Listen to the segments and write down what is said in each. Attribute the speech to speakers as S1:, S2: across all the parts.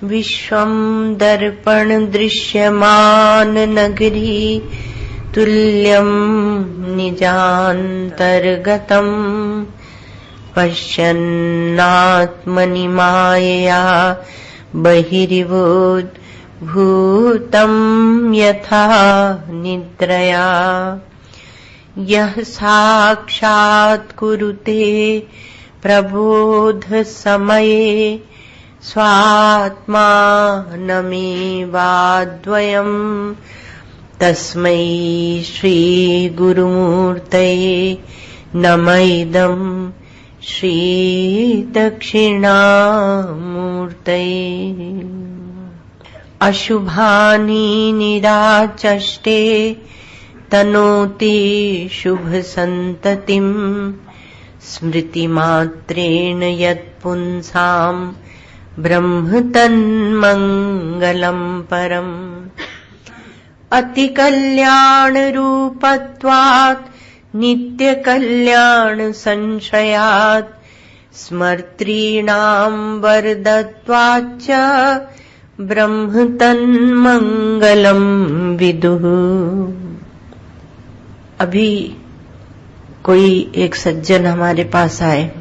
S1: विश्वं दर्पण दृश्यमान नगरी तुल्यं निजान्तर्गतम् पश्यन्नात्मनि मायया बहिर्भूतं यथा निद्रया यः साक्षात् कुरुते प्रबोध समये स्वात्मानमेवाद्वयम् तस्मै श्री गुरुमूर्तये नमः इदं श्री दक्षिणामूर्तये। अशुभानि निराचष्टे तनोति शुभसन्ततिम् स्मृतिमात्रेण यत्पुंसाम् ब्रह्म तन्मङ्गलम् परम्। अतिकल्याणरूपत्वात् नित्यकल्याणसंशयात् स्मर्तॄणाम् वरदत्वाच्च ब्रह्म तन्मङ्गलम् विदुः। अभी कोई एक सज्जन हमारे पास आए,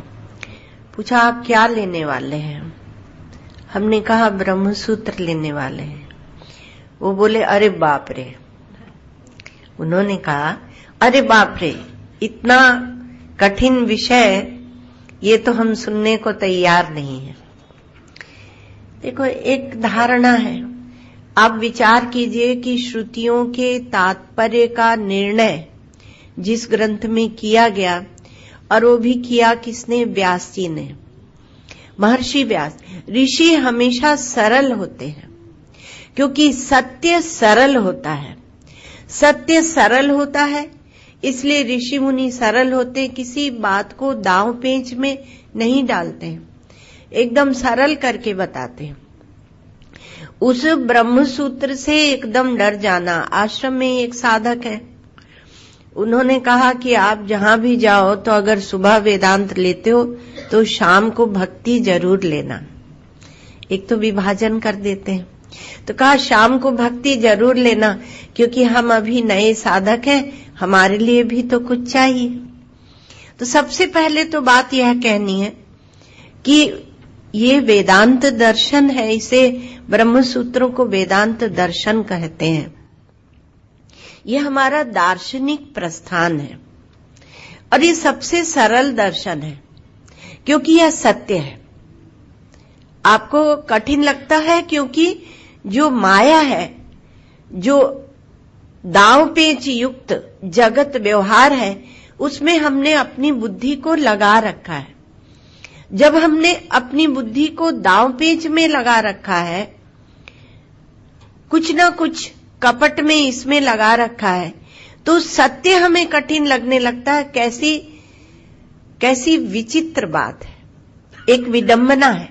S1: पूछा आप क्या लेने वाले हैं? हमने कहा ब्रह्म सूत्र लेने वाले हैं। वो बोले अरे बाप रे। उन्होंने कहा अरे बाप रे, इतना कठिन विषय, ये तो हम सुनने को तैयार नहीं है। देखो, एक धारणा है, आप विचार कीजिए कि श्रुतियों के तात्पर्य का निर्णय जिस ग्रंथ में किया गया, और वो भी किया किसने? व्यास जी ने, महर्षि व्यास। ऋषि हमेशा सरल होते हैं, क्योंकि सत्य सरल होता है। सत्य सरल होता है, इसलिए ऋषि मुनि सरल होते, किसी बात को दांव पेंच में नहीं डालते हैं, एकदम सरल करके बताते हैं। उस ब्रह्म सूत्र से एकदम डर जाना। आश्रम में एक साधक है, उन्होंने कहा कि आप जहां भी जाओ तो अगर सुबह वेदांत लेते हो तो शाम को भक्ति जरूर लेना। एक तो विभाजन कर देते हैं, तो कहा शाम को भक्ति जरूर लेना, क्योंकि हम अभी नए साधक हैं, हमारे लिए भी तो कुछ चाहिए। तो सबसे पहले तो बात यह कहनी है कि ये वेदांत दर्शन है, इसे ब्रह्म सूत्रों को वेदांत दर्शन कहते हैं। ये हमारा दार्शनिक प्रस्थान है, और ये सबसे सरल दर्शन है, क्योंकि यह सत्य है। आपको कठिन लगता है क्योंकि जो माया है, जो दांव पेच युक्त जगत व्यवहार है, उसमें हमने अपनी बुद्धि को लगा रखा है। जब हमने अपनी बुद्धि को दांव पेच में लगा रखा है, कुछ ना कुछ कपट में इसमें लगा रखा है, तो सत्य हमें कठिन लगने लगता है। कैसी विचित्र बात है, एक विडंबना है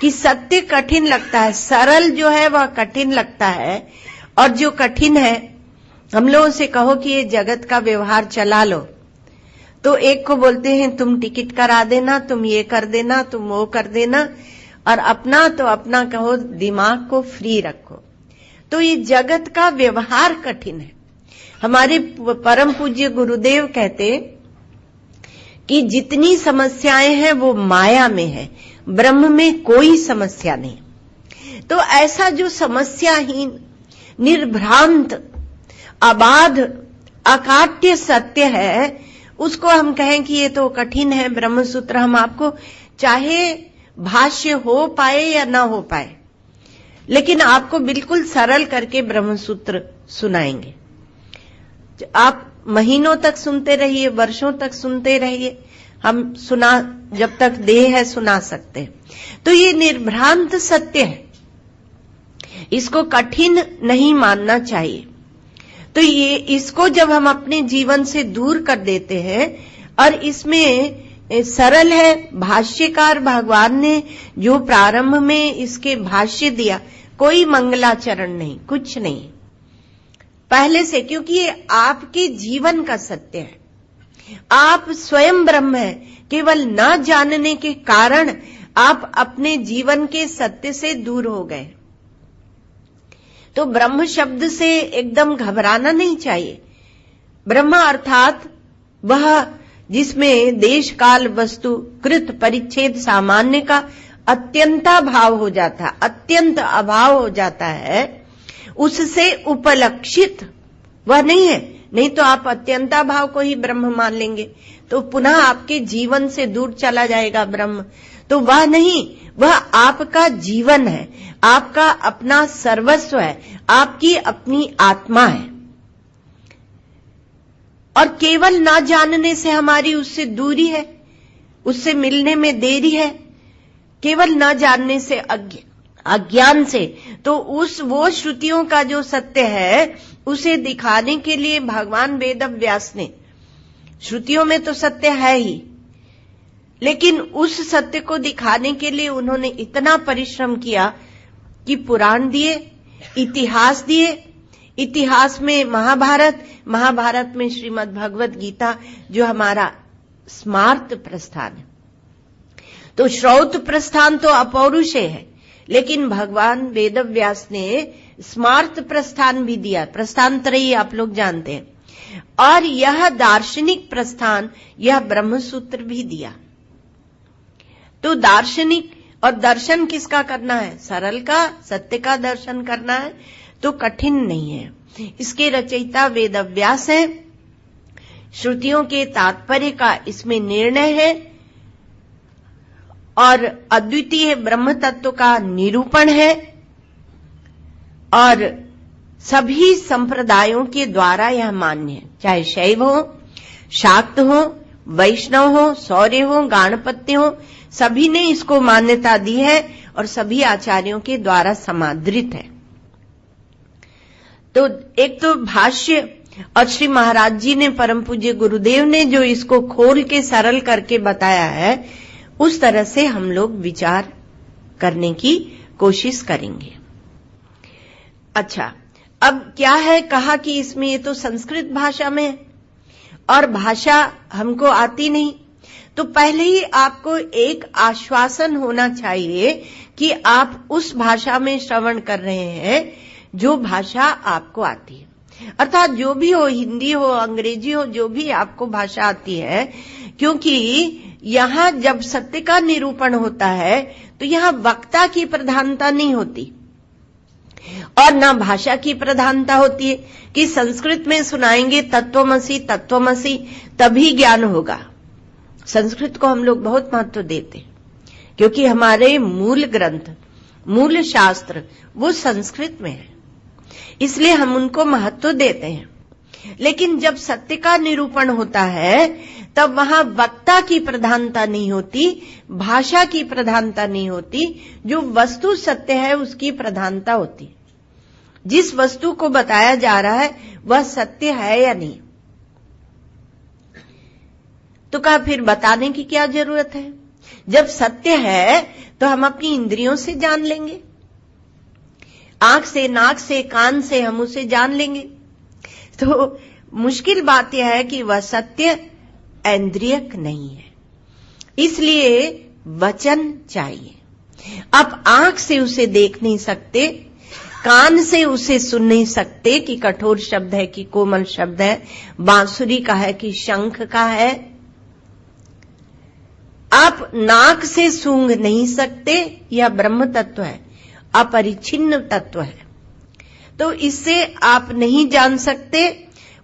S1: कि सत्य कठिन लगता है। सरल जो है वह कठिन लगता है, और जो कठिन है, हम लोगों से कहो कि ये जगत का व्यवहार चला लो, तो एक को बोलते हैं तुम टिकट करा देना, तुम ये कर देना, तुम वो कर देना, और अपना तो अपना कहो, दिमाग को फ्री रखो। तो ये जगत का व्यवहार कठिन है। हमारे परम पूज्य गुरुदेव कहते कि जितनी समस्याएं हैं वो माया में है, ब्रह्म में कोई समस्या नहीं। तो ऐसा जो समस्याहीन, निर्भ्रांत, अबाध, अकाट्य सत्य है, उसको हम कहें कि ये तो कठिन है ब्रह्म सूत्र। हम आपको चाहे भाष्य हो पाए या ना हो पाए, लेकिन आपको बिल्कुल सरल करके ब्रह्म सूत्र सुनाएंगे। आप महीनों तक सुनते रहिए, वर्षों तक सुनते रहिए, हम सुना, जब तक देह है सुना सकते हैं। तो ये निर्भ्रांत सत्य है, इसको कठिन नहीं मानना चाहिए। तो ये इसको जब हम अपने जीवन से दूर कर देते हैं, और इसमें सरल है, भाष्यकार भगवान ने जो प्रारंभ में इसके भाष्य दिया, कोई मंगलाचरण नहीं, कुछ नहीं पहले से, क्योंकि ये आपके जीवन का सत्य है। आप स्वयं ब्रह्म है, केवल न जानने के कारण आप अपने जीवन के सत्य से दूर हो गए। तो ब्रह्म शब्द से एकदम घबराना नहीं चाहिए। ब्रह्म अर्थात वह जिसमें देश काल वस्तु कृत परिच्छेद सामान्य का अत्यंताभाव हो जाता, अत्यंत अभाव हो जाता है, उससे उपलक्षित वह नहीं है। नहीं तो आप अत्यंताभाव को ही ब्रह्म मान लेंगे तो पुनः आपके जीवन से दूर चला जाएगा ब्रह्म। तो वह नहीं, वह आपका जीवन है, आपका अपना सर्वस्व है, आपकी अपनी आत्मा है। और केवल ना जानने से हमारी उससे दूरी है, उससे मिलने में देरी है, केवल ना जानने से, अज्ञान से। तो वो श्रुतियों का जो सत्य है उसे दिखाने के लिए भगवान वेद व्यास ने, श्रुतियों में तो सत्य है ही, लेकिन उस सत्य को दिखाने के लिए उन्होंने इतना परिश्रम किया कि पुराण दिए, इतिहास दिए। इतिहास में महाभारत, महाभारत में श्रीमद् भगवत गीता जो हमारा स्मार्त प्रस्थान है। तो श्रौत प्रस्थान तो अपौरुषेय है, लेकिन भगवान वेद व्यास ने स्मार्त प्रस्थान भी दिया। प्रस्थान त्रयी आप लोग जानते हैं। और यह दार्शनिक प्रस्थान, यह ब्रह्मसूत्र भी दिया। तो दार्शनिक और दर्शन किसका करना है? सरल का, सत्य का दर्शन करना है तो कठिन नहीं है। इसके रचयिता वेद व्यास है। श्रुतियों के तात्पर्य का इसमें निर्णय है और अद्वितीय ब्रह्म तत्व का निरूपण है। और सभी संप्रदायों के द्वारा यह मान्य है, चाहे शैव हो, शाक्त हो, वैष्णव हो, सौर्य हो, गाणपत्य हो, सभी ने इसको मान्यता दी है और सभी आचार्यों के द्वारा समादृत है। तो एक तो भाष्य और श्री महाराज जी ने, परम पूज्य गुरुदेव ने जो इसको खोल के सरल करके बताया है, उस तरह से हम लोग विचार करने की कोशिश करेंगे। अच्छा, अब क्या है, कहा कि इसमें ये तो संस्कृत भाषा में है और भाषा हमको आती नहीं, तो पहले ही आपको एक आश्वासन होना चाहिए कि आप उस भाषा में श्रवण कर रहे हैं जो भाषा आपको आती है। अर्थात जो भी हो, हिंदी हो, अंग्रेजी हो, जो भी आपको भाषा आती है, क्योंकि यहां जब सत्य का निरूपण होता है तो यहां वक्ता की प्रधानता नहीं होती और ना भाषा की प्रधानता होती है कि संस्कृत में सुनाएंगे तत्वमसि तत्वमसि तभी ज्ञान होगा। संस्कृत को हम लोग बहुत महत्व देते हैं क्योंकि हमारे मूल ग्रंथ, मूल शास्त्र वो संस्कृत में है, इसलिए हम उनको महत्व देते हैं। लेकिन जब सत्य का निरूपण होता है तब वहां वक्ता की प्रधानता नहीं होती, भाषा की प्रधानता नहीं होती, जो वस्तु सत्य है उसकी प्रधानता होती। जिस वस्तु को बताया जा रहा है वह सत्य है या नहीं। तो कहा फिर बताने की क्या जरूरत है? जब सत्य है तो हम अपनी इंद्रियों से जान लेंगे, आंख से, नाक से, कान से हम उसे जान लेंगे। तो मुश्किल बात यह है कि वह सत्य इंद्रियक नहीं है, इसलिए वचन चाहिए। आप आंख से उसे देख नहीं सकते, कान से उसे सुन नहीं सकते कि कठोर शब्द है कि कोमल शब्द है, बांसुरी का है कि शंख का है। आप नाक से सूंघ नहीं सकते, यह ब्रह्म तत्व है, अपरिच्छिन्न तत्व है। तो इससे आप नहीं जान सकते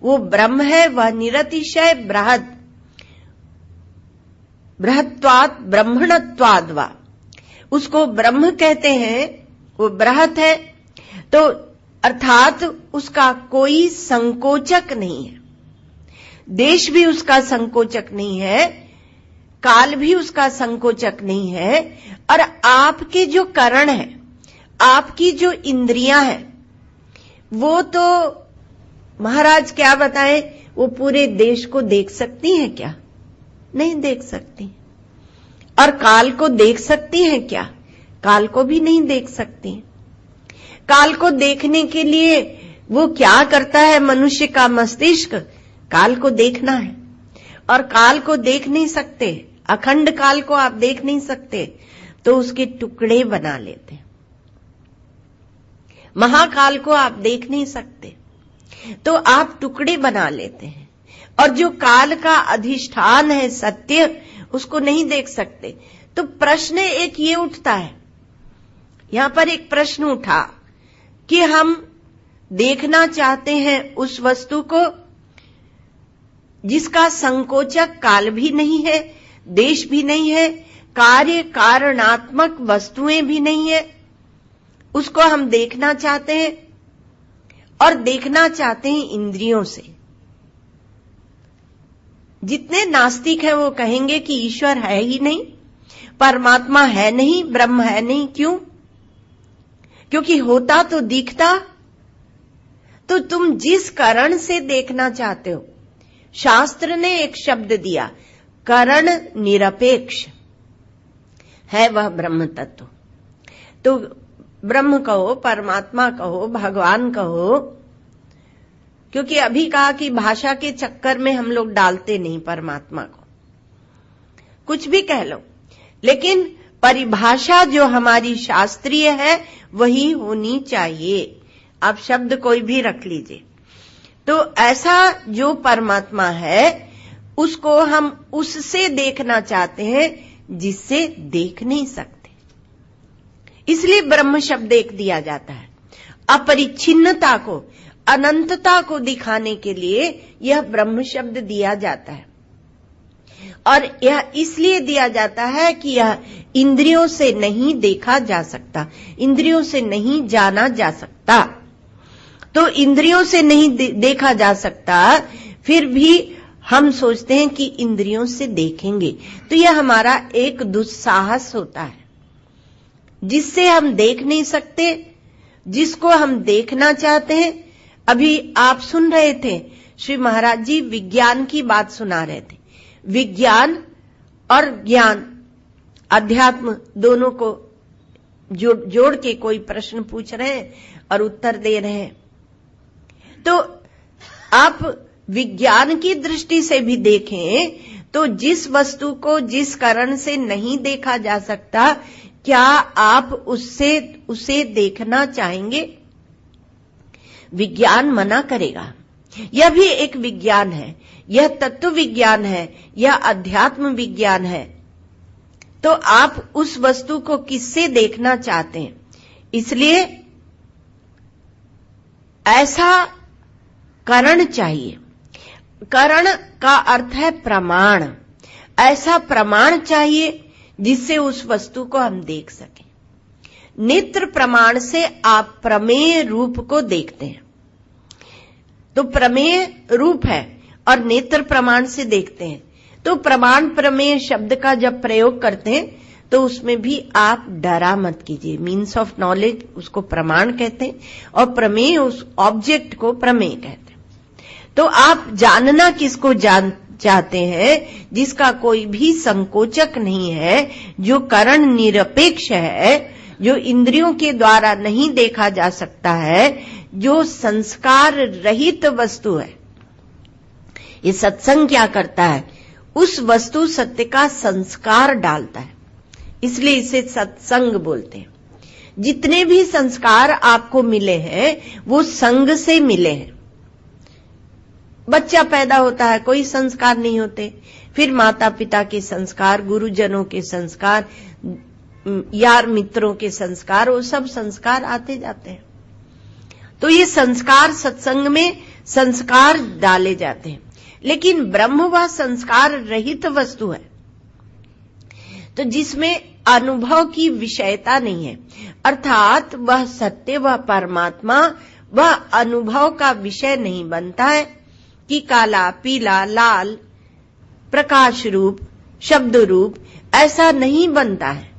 S1: वो ब्रह्म है, वह निरतिशय बृहद, बृहत्वात् ब्रह्मणत्वाद् वा, उसको ब्रह्म कहते हैं, वो बृहत है। तो अर्थात उसका कोई संकोचक नहीं है, देश भी उसका संकोचक नहीं है, काल भी उसका संकोचक नहीं है। और आपके जो करण है, आपकी जो इंद्रियां हैं, वो तो महाराज क्या बताएं, वो पूरे देश को देख सकती हैं क्या? नहीं देख सकती। और काल को देख सकती हैं क्या? काल को भी नहीं देख सकती। काल को देखने के लिए वो क्या करता है मनुष्य का मस्तिष्क? काल को देखना है, और काल को देख नहीं सकते, अखंड काल को आप देख नहीं सकते। तो उसके टुकड़े बना लेते हैं। महाकाल को आप देख नहीं सकते, तो आप टुकड़े बना लेते हैं, और जो काल का अधिष्ठान है सत्य, उसको नहीं देख सकते। तो प्रश्न एक ये उठता है, यहां पर एक प्रश्न उठा कि हम देखना चाहते हैं उस वस्तु को जिसका संकोचक काल भी नहीं है, देश भी नहीं है, कार्य कारणात्मक वस्तुएं भी नहीं है, उसको हम देखना चाहते हैं, और देखना चाहते हैं इंद्रियों से। जितने नास्तिक हैं वो कहेंगे कि ईश्वर है ही नहीं, परमात्मा है नहीं, ब्रह्म है नहीं। क्यों? क्योंकि होता तो दिखता। तो तुम जिस करण से देखना चाहते हो, शास्त्र ने एक शब्द दिया, करण निरपेक्ष है वह ब्रह्म तत्व। तो ब्रह्म कहो, परमात्मा कहो, भगवान कहो, क्योंकि अभी कहा कि भाषा के चक्कर में हम लोग डालते नहीं परमात्मा को, कुछ भी कह लो, लेकिन परिभाषा जो हमारी शास्त्रीय है वही होनी चाहिए। आप शब्द कोई भी रख लीजिए। तो ऐसा जो परमात्मा है उसको हम उससे देखना चाहते हैं जिससे देख नहीं सकते, इसलिए ब्रह्म शब्द एक दिया जाता है। अपरिच्छिन्नता को, अनंतता को दिखाने के लिए यह ब्रह्म शब्द दिया जाता है, और यह इसलिए दिया जाता है कि यह इंद्रियों से नहीं देखा जा सकता, इंद्रियों से नहीं जाना जा सकता। तो इंद्रियों से नहीं देखा जा सकता, फिर भी हम सोचते हैं कि इंद्रियों से देखेंगे, तो यह हमारा एक दुस्साहस होता है, जिससे हम देख नहीं सकते, जिसको हम देखना चाहते हैं। अभी आप सुन रहे थे, श्री महाराज जी विज्ञान की बात सुना रहे थे। विज्ञान और ज्ञान, अध्यात्म, दोनों को जोड़ के कोई प्रश्न पूछ रहे हैं और उत्तर दे रहे हैं। तो आप विज्ञान की दृष्टि से भी देखें तो जिस वस्तु को जिस कारण से नहीं देखा जा सकता, क्या आप उसे देखना चाहेंगे? विज्ञान मना करेगा। यह भी एक विज्ञान है, यह तत्व विज्ञान है, यह अध्यात्म विज्ञान है। तो आप उस वस्तु को किससे देखना चाहते हैं? इसलिए ऐसा करण चाहिए। करण का अर्थ है प्रमाण। ऐसा प्रमाण चाहिए जिससे उस वस्तु को हम देख सकें। नेत्र प्रमाण से आप प्रमेय रूप को देखते हैं, तो प्रमेय रूप है, और नेत्र प्रमाण से देखते हैं। तो प्रमाण प्रमेय शब्द का जब प्रयोग करते हैं तो उसमें भी आप डरा मत कीजिए। मीन्स ऑफ नॉलेज उसको प्रमाण कहते हैं, और प्रमेय उस ऑब्जेक्ट को प्रमेय कहते हैं। तो आप जानना किसको चाहते हैं? जिसका कोई भी संकोचक नहीं है, जो करण निरपेक्ष है, जो इंद्रियों के द्वारा नहीं देखा जा सकता है, जो संस्कार रहित वस्तु है। ये सत्संग क्या करता है? उस वस्तु सत्य का संस्कार डालता है, इसलिए इसे सत्संग बोलते हैं। जितने भी संस्कार आपको मिले हैं वो संग से मिले हैं। बच्चा पैदा होता है, कोई संस्कार नहीं होते, फिर माता पिता के संस्कार, गुरुजनों के संस्कार, यार मित्रों के संस्कार, वो सब संस्कार आते जाते हैं। तो ये संस्कार, सत्संग में संस्कार डाले जाते हैं। लेकिन ब्रह्म वह संस्कार रहित वस्तु है, तो जिसमें अनुभव की विषयता नहीं है, अर्थात वह सत्य, वह परमात्मा, वह अनुभव का विषय नहीं बनता है कि काला, पीला, लाल, प्रकाश रूप, शब्द रूप, ऐसा नहीं बनता है।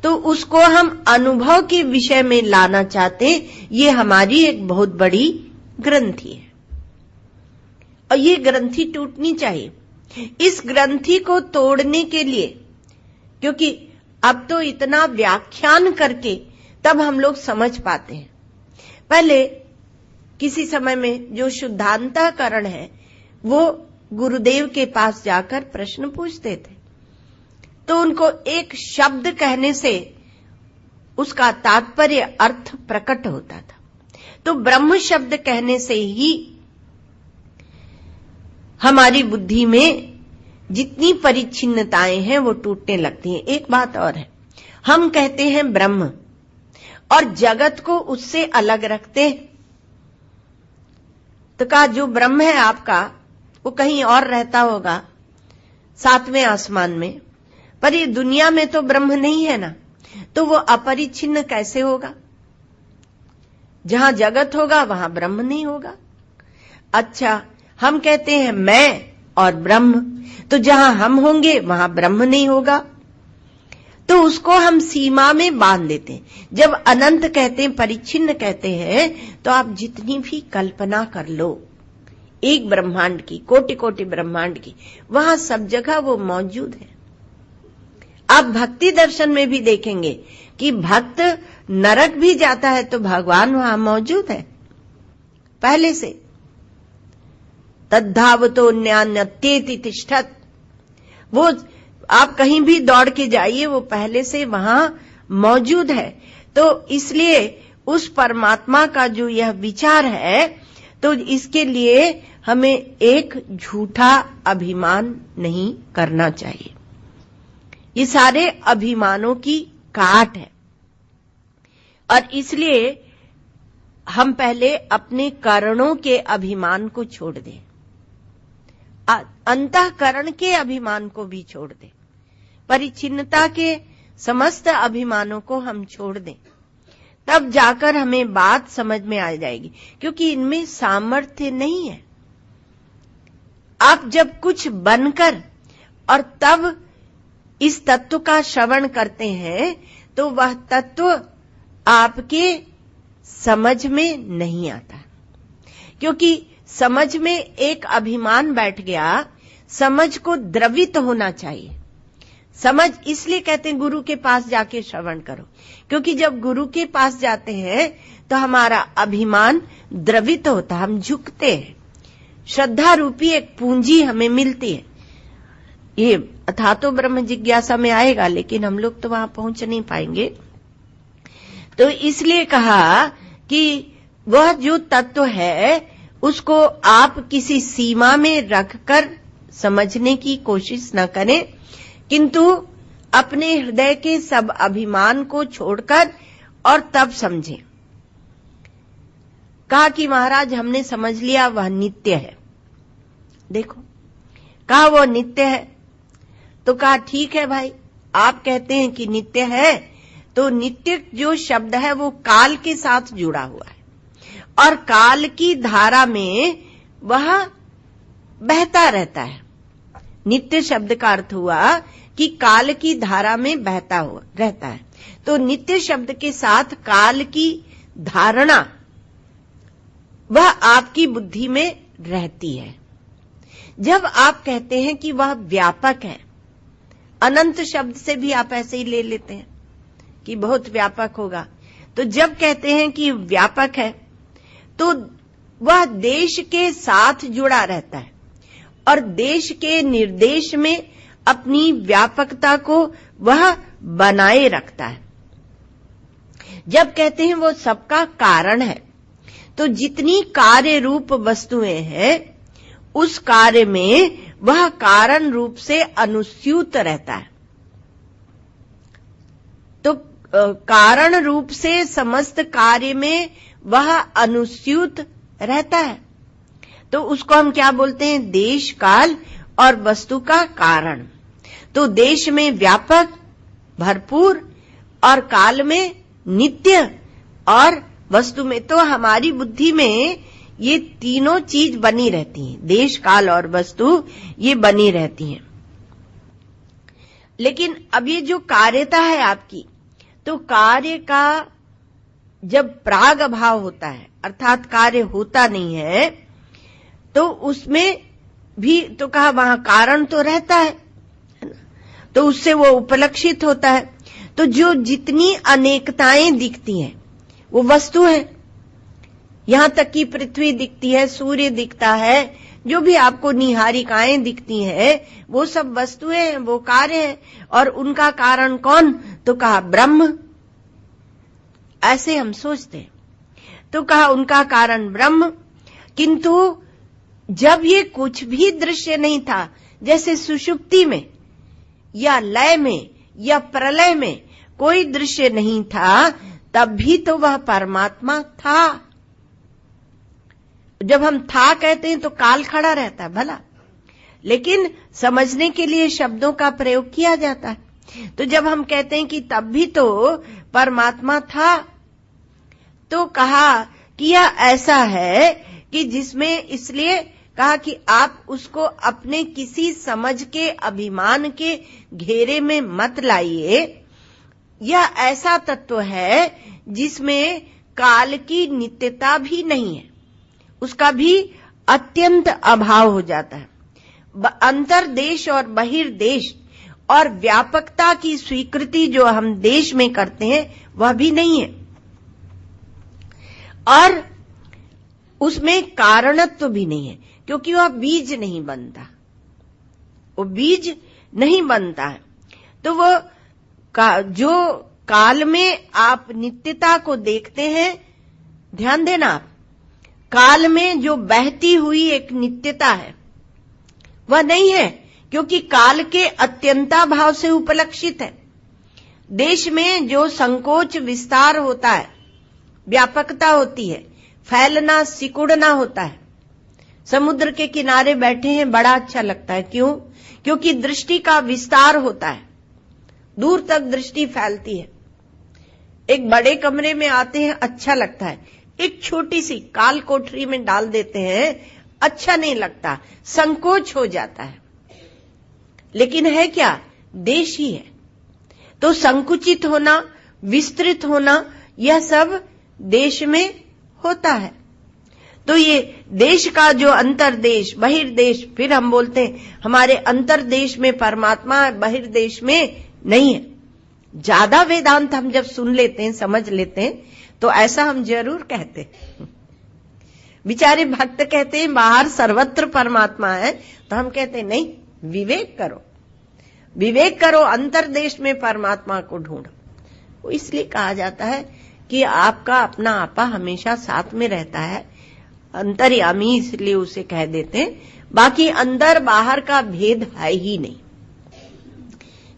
S1: तो उसको हम अनुभव के विषय में लाना चाहते हैं। ये हमारी एक बहुत बड़ी ग्रंथि है, और ये ग्रंथि टूटनी चाहिए। इस ग्रंथि को तोड़ने के लिए, क्योंकि अब तो इतना व्याख्यान करके तब हम लोग समझ पाते हैं। पहले किसी समय में जो शुद्धांतःकरण है वो गुरुदेव के पास जाकर प्रश्न पूछते थे, तो उनको एक शब्द कहने से उसका तात्पर्य अर्थ प्रकट होता था। तो ब्रह्म शब्द कहने से ही हमारी बुद्धि में जितनी परिच्छिन्नताएं हैं वो टूटने लगती हैं। एक बात और है, हम कहते हैं ब्रह्म और जगत को उससे अलग रखते हैं। तो कहा जो ब्रह्म है आपका वो कहीं और रहता होगा, 7वें आसमान में, पर ये दुनिया में तो ब्रह्म नहीं है ना, तो वो अपरिच्छिन्न कैसे होगा? जहां जगत होगा वहां ब्रह्म नहीं होगा। अच्छा, हम कहते हैं मैं और ब्रह्म, तो जहां हम होंगे वहां ब्रह्म नहीं होगा, तो उसको हम सीमा में बांध देते हैं। जब अनंत कहते हैं, परिच्छिन्न कहते हैं, तो आप जितनी भी कल्पना कर लो एक ब्रह्मांड की, कोटि कोटि ब्रह्मांड की, वहां सब जगह वो मौजूद है। आप भक्ति दर्शन में भी देखेंगे कि भक्त नरक भी जाता है तो भगवान वहां मौजूद है पहले से। तद्धावतो न्यान्यत्येति तिष्ठत्, वो आप कहीं भी दौड़ के जाइए, वो पहले से वहां मौजूद है। तो इसलिए उस परमात्मा का जो यह विचार है, तो इसके लिए हमें एक झूठा अभिमान नहीं करना चाहिए। ये सारे अभिमानों की काट है, और इसलिए हम पहले अपने कारणों के अभिमान को छोड़ दें, अंतःकरण के अभिमान को भी छोड़ दें, परिच्छिन्नता के समस्त अभिमानों को हम छोड़ दें, तब जाकर हमें बात समझ में आ जाएगी। क्योंकि इनमें सामर्थ्य नहीं है। आप जब कुछ बनकर और तब इस तत्व का श्रवण करते हैं, तो वह तत्व आपके समझ में नहीं आता, क्योंकि समझ में एक अभिमान बैठ गया। समझ को द्रवित होना चाहिए। समझ इसलिए कहते हैं गुरु के पास जाके श्रवण करो, क्योंकि जब गुरु के पास जाते हैं तो हमारा अभिमान द्रवित होता, हम झुकते हैं, श्रद्धा रूपी एक पूंजी हमें मिलती है। ये अथा तो ब्रह्म जिज्ञासा में आएगा, लेकिन हम लोग तो वहां पहुंच नहीं पाएंगे। तो इसलिए कहा कि वह जो तत्व है उसको आप किसी सीमा में रखकर समझने की कोशिश न करें, किंतु अपने हृदय के सब अभिमान को छोड़कर और तब समझें। कहा कि महाराज हमने समझ लिया वह नित्य है। देखो, कहा वो नित्य है, तो कहा ठीक है भाई, आप कहते हैं कि नित्य है, तो नित्य जो शब्द है वो काल के साथ जुड़ा हुआ है, और काल की धारा में वह बहता रहता है। नित्य शब्द का अर्थ हुआ कि काल की धारा में बहता हुआ रहता है। तो नित्य शब्द के साथ काल की धारणा वह आपकी बुद्धि में रहती है। जब आप कहते हैं कि वह व्यापक है, अनंत शब्द से भी आप ऐसे ही ले लेते हैं कि बहुत व्यापक होगा, तो जब कहते हैं कि व्यापक है तो वह देश के साथ जुड़ा रहता है और देश के निर्देश में अपनी व्यापकता को वह बनाए रखता है। जब कहते हैं वो सबका कारण है, तो जितनी कार्य रूप वस्तुएं हैं उस कार्य में वह कारण रूप से अनुस्यूत रहता है। तो कारण रूप से समस्त कार्य में वह अनुस्यूत रहता है, तो उसको हम क्या बोलते हैं? देश, काल और वस्तु का कारण। तो देश में व्यापक, भरपूर, और काल में नित्य, और वस्तु में तो हमारी बुद्धि में ये तीनों चीज बनी रहती हैं, देश, काल और वस्तु, ये बनी रहती हैं। लेकिन अब ये जो कार्यता है आपकी, तो कार्य का जब प्राग अभाव होता है, अर्थात कार्य होता नहीं है, तो उसमें भी तो कहा वहां कारण तो रहता है ना, तो उससे वो उपलक्षित होता है। तो जो जितनी अनेकताएं दिखती हैं वो वस्तु है। यहां तक कि पृथ्वी दिखती है, सूर्य दिखता है, जो भी आपको निहारिकाएं दिखती हैं, वो सब वस्तुएं हैं, वो कार्य हैं। और उनका कारण कौन? तो कहा ब्रह्म। ऐसे हम सोचते हैं, तो कहा उनका कारण ब्रह्म। किंतु जब ये कुछ भी दृश्य नहीं था, जैसे सुषुप्ति में या लय में या प्रलय में कोई दृश्य नहीं था, तब भी तो वह परमात्मा था। जब हम था कहते हैं तो काल खड़ा रहता है भला, लेकिन समझने के लिए शब्दों का प्रयोग किया जाता है। तो जब हम कहते हैं कि तब भी तो परमात्मा था, तो कहा कि यह ऐसा है कि जिसमें, इसलिए कहा कि आप उसको अपने किसी समझ के, अभिमान के घेरे में मत लाइए। यह ऐसा तत्व है जिसमें काल की नित्यता भी नहीं है, उसका भी अत्यंत अभाव हो जाता है। अंतर्देश और बहिर्देश और व्यापकता की स्वीकृति जो हम देश में करते हैं वह भी नहीं है, और उसमें कारणत्व भी नहीं है, क्योंकि वह बीज नहीं बनता, वो बीज नहीं बनता है। तो वो जो काल में आप नित्यता को देखते हैं, ध्यान देना आप, काल में जो बहती हुई एक नित्यता है वह नहीं है, क्योंकि काल के अत्यंता भाव से उपलक्षित है। देश में जो संकोच विस्तार होता है, व्यापकता होती है, फैलना सिकुड़ना होता है। समुद्र के किनारे बैठे हैं, बड़ा अच्छा लगता है। क्यों? क्योंकि दृष्टि का विस्तार होता है, दूर तक दृष्टि फैलती है। एक बड़े कमरे में आते हैं, अच्छा लगता है। एक छोटी सी काल कोठरी में डाल देते हैं, अच्छा नहीं लगता, संकोच हो जाता है। लेकिन है क्या? देश ही है। तो संकुचित होना, विस्तृत होना, यह सब देश में होता है। तो ये देश का जो अंतर्देश, बहिर्देश, फिर हम बोलते हैं हमारे अंतर्देश में परमात्मा है, बहिर्देश में नहीं है। ज्यादा वेदांत हम जब सुन लेते हैं, समझ लेते हैं, तो ऐसा हम जरूर कहते हैं। बेचारे भक्त कहते हैं बाहर सर्वत्र परमात्मा है, तो हम कहते हैं नहीं, विवेक करो, विवेक करो, अंतर्देश में परमात्मा को ढूंढो। वो इसलिए कहा जाता है कि आपका अपना आपा हमेशा साथ में रहता है, अंतर्यामी, इसलिए उसे कह देते हैं। बाकी अंदर बाहर का भेद है ही नहीं।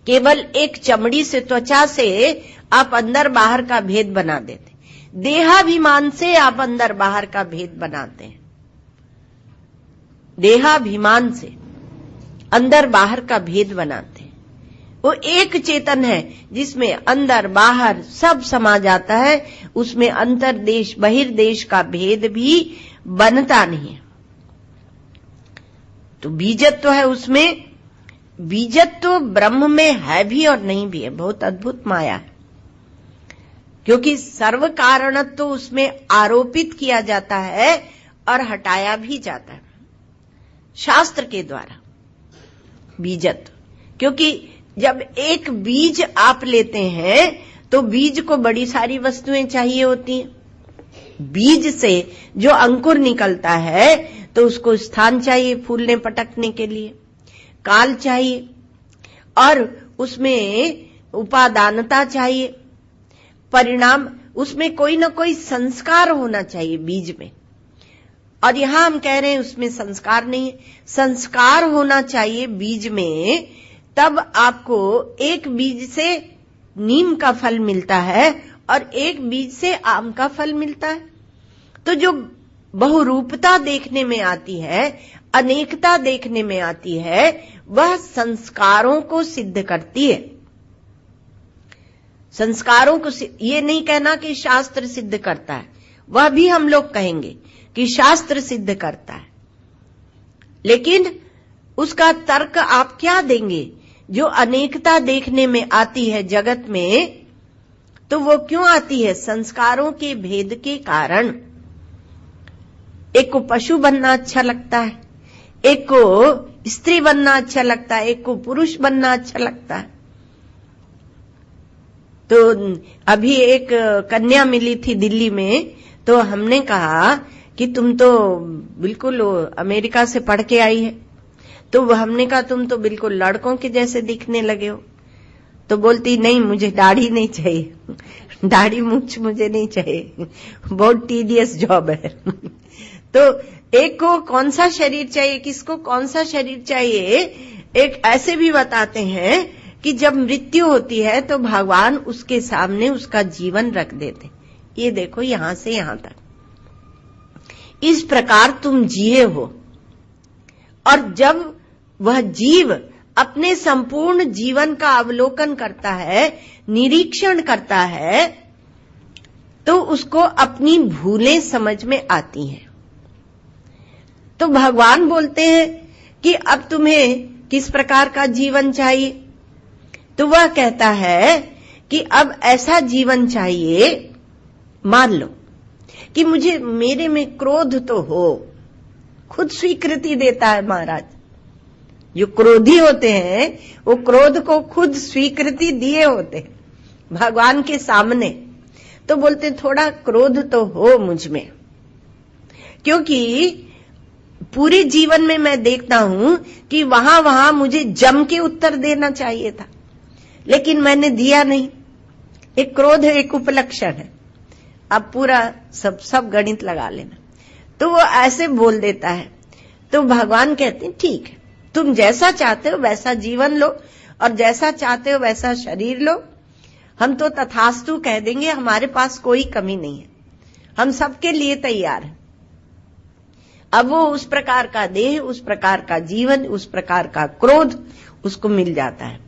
S1: केवल एक चमड़ी से, त्वचा से आप अंदर बाहर का भेद बना देते, देहाभिमान से आप अंदर बाहर का भेद बनाते हैं। देहाभिमान से अंदर बाहर का भेद बनाते हैं। वो एक चेतन है जिसमें अंदर बाहर सब समा जाता है, उसमें अंतर्देश बहिर्देश का भेद भी बनता नहीं है। तो बीजत्व है उसमें, बीजत्व ब्रह्म में है भी और नहीं भी है। बहुत अद्भुत माया है, क्योंकि सर्व कारणत्व तो उसमें आरोपित किया जाता है और हटाया भी जाता है शास्त्र के द्वारा, बीजत्व। क्योंकि जब एक बीज आप लेते हैं तो बीज को बड़ी सारी वस्तुएं चाहिए होती हैं। बीज से जो अंकुर निकलता है तो उसको स्थान चाहिए फूलने पटकने के लिए, काल चाहिए, और उसमें उपादानता चाहिए, परिणाम, उसमें कोई ना कोई संस्कार होना चाहिए बीज में। और यहां हम कह रहे हैं उसमें संस्कार नहीं है, संस्कार होना चाहिए बीज में, तब आपको एक बीज से नीम का फल मिलता है और एक बीज से आम का फल मिलता है। तो जो बहुरूपता देखने में आती है, अनेकता देखने में आती है, वह संस्कारों को सिद्ध करती है। संस्कारों को, ये नहीं कहना कि शास्त्र सिद्ध करता है, वह भी हम लोग कहेंगे कि शास्त्र सिद्ध करता है, लेकिन उसका तर्क आप क्या देंगे? जो अनेकता देखने में आती है जगत में, तो वो क्यों आती है? संस्कारों के भेद के कारण। एक को पशु बनना अच्छा लगता है, एक को स्त्री बनना अच्छा लगता है, एक को पुरुष बनना अच्छा लगता है। तो अभी एक कन्या मिली थी दिल्ली में, तो हमने कहा कि तुम तो बिल्कुल अमेरिका से पढ़ के आई है। तो हमने कहा तुम तो बिल्कुल लड़कों के जैसे दिखने लगे हो। तो बोलती नहीं, मुझे दाढ़ी नहीं चाहिए, दाढ़ी मूंछ मुझे नहीं चाहिए, बहुत टीडियस जॉब है। तो एक को कौन सा शरीर चाहिए, किसको कौन सा शरीर चाहिए, एक ऐसे भी बताते हैं कि जब मृत्यु होती है तो भगवान उसके सामने उसका जीवन रख देते, ये देखो यहां से यहां तक, इस प्रकार तुम जिए हो। और जब वह जीव अपने संपूर्ण जीवन का अवलोकन करता है, निरीक्षण करता है, तो उसको अपनी भूलें समझ में आती हैं। तो भगवान बोलते हैं कि अब तुम्हें किस प्रकार का जीवन चाहिए। तो वह कहता है कि अब ऐसा जीवन चाहिए, मान लो कि मुझे मेरे में क्रोध तो हो, खुद स्वीकृति देता है महाराज। जो क्रोधी होते हैं वो क्रोध को खुद स्वीकृति दिए होते हैं भगवान के सामने। तो बोलते थोड़ा क्रोध तो हो मुझ में, क्योंकि पूरे जीवन में मैं देखता हूं कि वहां वहां मुझे जम के उत्तर देना चाहिए था, लेकिन मैंने दिया नहीं। एक क्रोध एक उपलक्षण है, अब पूरा सब गणित लगा लेना। तो वो ऐसे बोल देता है। तो भगवान कहते हैं ठीक है, तुम जैसा चाहते हो वैसा जीवन लो और जैसा चाहते हो वैसा शरीर लो। हम तो तथास्तु कह देंगे, हमारे पास कोई कमी नहीं है, हम सबके लिए तैयार हैं। अब वो उस प्रकार का देह, उस प्रकार का जीवन, उस प्रकार का क्रोध उसको मिल जाता है।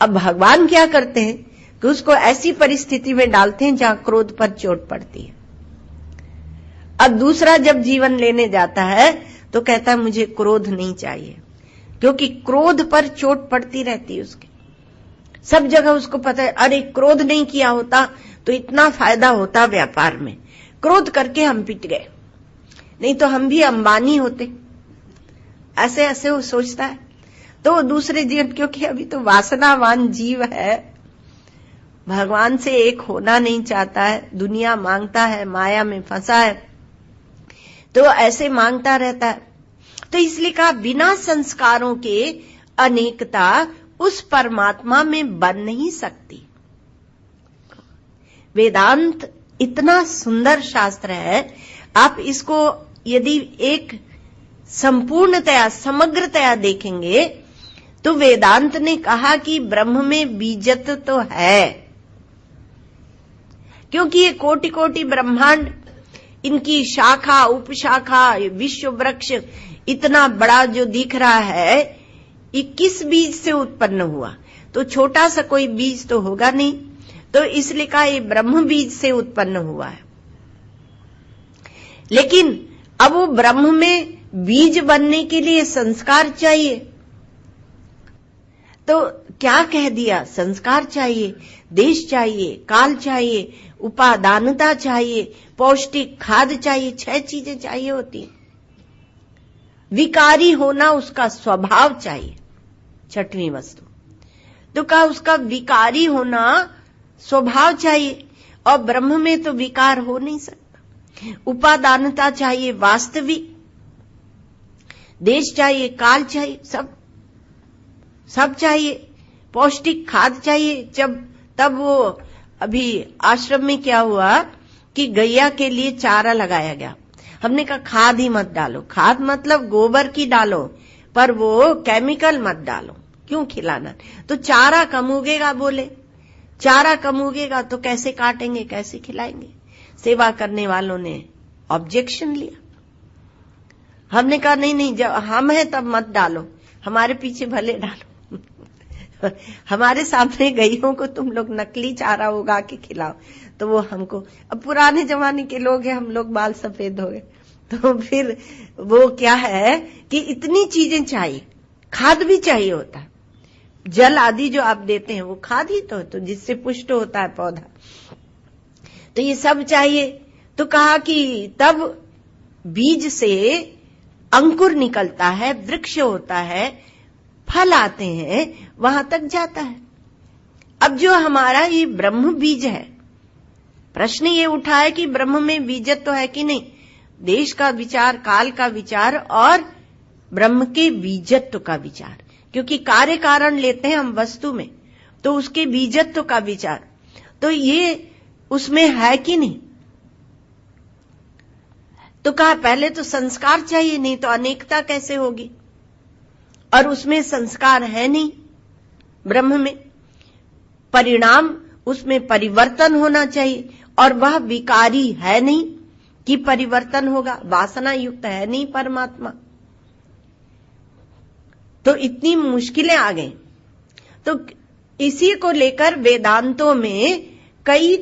S1: अब भगवान क्या करते हैं कि उसको ऐसी परिस्थिति में डालते हैं जहां क्रोध पर चोट पड़ती है। अब दूसरा जब जीवन लेने जाता है तो कहता है मुझे क्रोध नहीं चाहिए, क्योंकि क्रोध पर चोट पड़ती रहती है उसके। सब जगह उसको पता है, अरे क्रोध नहीं किया होता तो इतना फायदा होता व्यापार में, क्रोध करके हम पिट गए, नहीं तो हम भी अंबानी होते। ऐसे ऐसे वो सोचता है। तो दूसरे जीवन, क्योंकि अभी तो वासनावान जीव है, भगवान से एक होना नहीं चाहता है, दुनिया मांगता है, माया में फंसा है, तो ऐसे मांगता रहता है। तो इसलिए कहा बिना संस्कारों के अनेकता उस परमात्मा में बन नहीं सकती। वेदांत इतना सुंदर शास्त्र है, आप इसको यदि एक संपूर्णतया समग्रतया देखेंगे तो वेदांत ने कहा कि ब्रह्म में बीजत्व तो है, क्योंकि ये कोटि कोटि ब्रह्मांड, इनकी शाखा उपशाखा, विश्व वृक्ष इतना बड़ा जो दिख रहा है, ये किस बीज से उत्पन्न हुआ? तो छोटा सा कोई बीज तो होगा नहीं, तो इसलिए कहा ये ब्रह्म बीज से उत्पन्न हुआ है। लेकिन अब वो ब्रह्म में बीज बनने के लिए संस्कार चाहिए। तो क्या कह दिया? संस्कार चाहिए, देश चाहिए, काल चाहिए, उपादानता चाहिए, पौष्टिक खाद चाहिए, 6 चीजें चाहिए होती हैं। विकारी होना उसका स्वभाव चाहिए, 6वीं वस्तु। तो कहा उसका विकारी होना स्वभाव चाहिए, और ब्रह्म में तो विकार हो नहीं सकता। उपादानता चाहिए, वास्तविक, देश चाहिए, काल चाहिए, सब चाहिए, पौष्टिक खाद चाहिए। तब वो अभी आश्रम में क्या हुआ कि गैया के लिए चारा लगाया गया। हमने कहा खाद ही मत डालो, खाद मतलब गोबर की डालो, पर वो केमिकल मत डालो, क्यों खिलाना? तो चारा कम उगेगा, बोले चारा कम उगेगा तो कैसे काटेंगे, कैसे खिलाएंगे? सेवा करने वालों ने ऑब्जेक्शन लिया। हमने कहा नहीं, जब हम हैं तब मत डालो, हमारे पीछे भले डालो हमारे सामने गईयों को तुम लोग नकली चारा उगा के खिलाओ। तो वो हमको, अब पुराने जमाने के लोग हैं, हम लोग बाल सफेद हो गए, तो फिर वो क्या है कि इतनी चीजें चाहिए, खाद भी चाहिए होता है, जल आदि जो आप देते हैं वो खाद ही तो जिससे पुष्ट होता है पौधा, तो ये सब चाहिए। तो कहा कि तब बीज से अंकुर निकलता है, वृक्ष होता है, फल आते हैं, वहां तक जाता है। अब जो हमारा ये ब्रह्म बीज है, प्रश्न ये उठा है कि ब्रह्म में बीजत्व है कि नहीं। देश का विचार, काल का विचार और ब्रह्म के बीजत्व का विचार, क्योंकि कार्य कारण लेते हैं हम वस्तु में, तो उसके बीजत्व का विचार, तो ये उसमें है कि नहीं। तो कहा पहले तो संस्कार चाहिए, नहीं तो अनेकता कैसे होगी, और उसमें संस्कार है नहीं। ब्रह्म में परिणाम, उसमें परिवर्तन होना चाहिए, और वह विकारी है नहीं कि परिवर्तन होगा, वासना युक्त है नहीं परमात्मा। तो इतनी मुश्किलें आ गई। तो इसी को लेकर वेदांतों में कई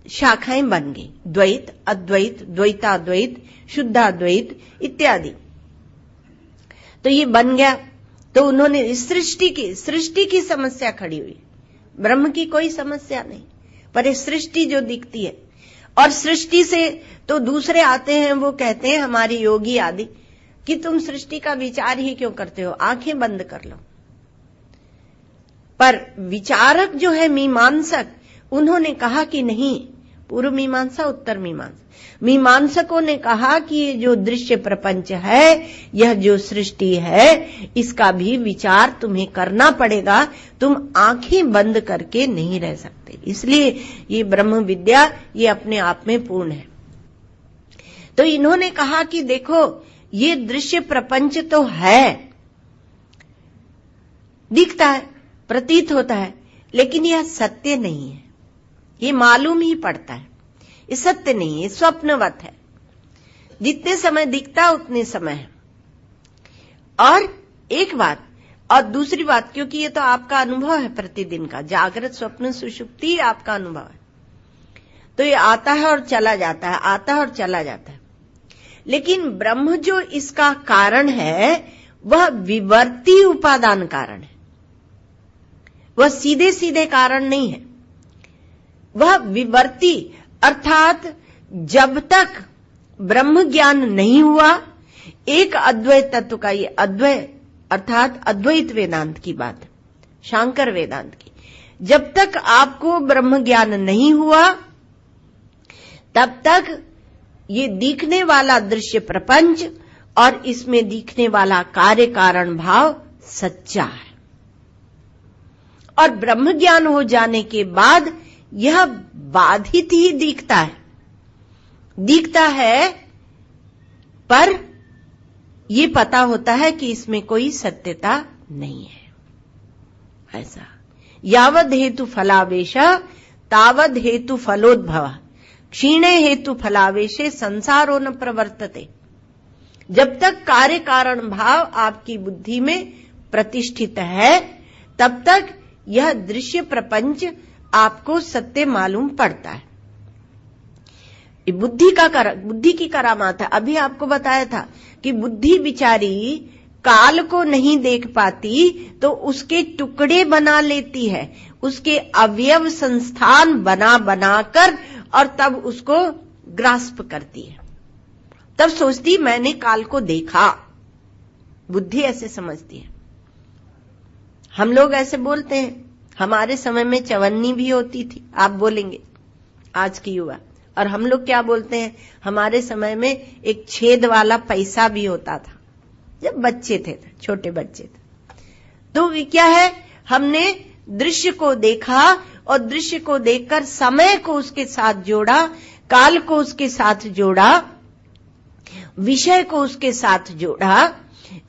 S1: शाखाएं बन गई, द्वैत, अद्वैत, द्वैताद्वैत, शुद्धाद्वैत इत्यादि। तो ये बन गया। तो उन्होंने सृष्टि की समस्या खड़ी हुई। ब्रह्म की कोई समस्या नहीं, पर ये सृष्टि जो दिखती है, और सृष्टि से तो दूसरे आते हैं, वो कहते हैं हमारे योगी आदि कि तुम सृष्टि का विचार ही क्यों करते हो, आंखें बंद कर लो। पर विचारक जो है मीमांसक, उन्होंने कहा कि नहीं, पूर्व मीमांसा उत्तर मीमांसा, मीमांसकों ने कहा कि ये जो दृश्य प्रपंच है, यह जो सृष्टि है, इसका भी विचार तुम्हें करना पड़ेगा, तुम आंखें बंद करके नहीं रह सकते। इसलिए ये ब्रह्म विद्या ये अपने आप में पूर्ण है। तो इन्होंने कहा कि देखो, ये दृश्य प्रपंच तो है, दिखता है, प्रतीत होता है, लेकिन यह सत्य नहीं है, ये मालूम ही पड़ता है, ये सत्य नहीं है, स्वप्नवत है। जितने समय दिखता उतने समय है। और एक बात, और दूसरी बात, क्योंकि ये तो आपका अनुभव है प्रतिदिन का, जागृत स्वप्न सुषुप्ति आपका अनुभव है, तो ये आता है और चला जाता है, आता है और चला जाता है। लेकिन ब्रह्म जो इसका कारण है, वह विवर्ती उपादान कारण है, वह सीधे सीधे कारण नहीं है, वह विवर्ती, अर्थात जब तक ब्रह्म ज्ञान नहीं हुआ, एक अद्वैत तत्व का, ये अद्वैत अर्थात अद्वैत वेदांत की बात, शांकर वेदांत की, जब तक आपको ब्रह्म ज्ञान नहीं हुआ, तब तक ये दिखने वाला दृश्य प्रपंच और इसमें दिखने वाला कार्य कारण भाव सच्चा है। और ब्रह्म ज्ञान हो जाने के बाद यह बाधित ही दिखता है, पर यह पता होता है कि इसमें कोई सत्यता नहीं है। ऐसा यावद हेतु फलावेश तावद हेतु फलोद्भव क्षीणे हेतु फलावेशे संसारो न प्रवर्तते। जब तक कार्य कारण भाव आपकी बुद्धि में प्रतिष्ठित है, तब तक यह दृश्य प्रपंच आपको सत्य मालूम पड़ता है। बुद्धि की करामात है। अभी आपको बताया था कि बुद्धि बिचारी काल को नहीं देख पाती, तो उसके टुकड़े बना लेती है, उसके अवयव संस्थान बना बनाकर, और तब उसको ग्रास्प करती है। तब सोचती मैंने काल को देखा, बुद्धि ऐसे समझती है। हम लोग ऐसे बोलते हैं, हमारे समय में चवन्नी भी होती थी, आप बोलेंगे आज की युवा, और हम लोग क्या बोलते हैं, हमारे समय में एक छेद वाला पैसा भी होता था, जब बच्चे थे, छोटे बच्चे थे। तो क्या है, हमने दृश्य को देखा, और दृश्य को देखकर समय को उसके साथ जोड़ा, काल को उसके साथ जोड़ा, विषय को उसके साथ जोड़ा,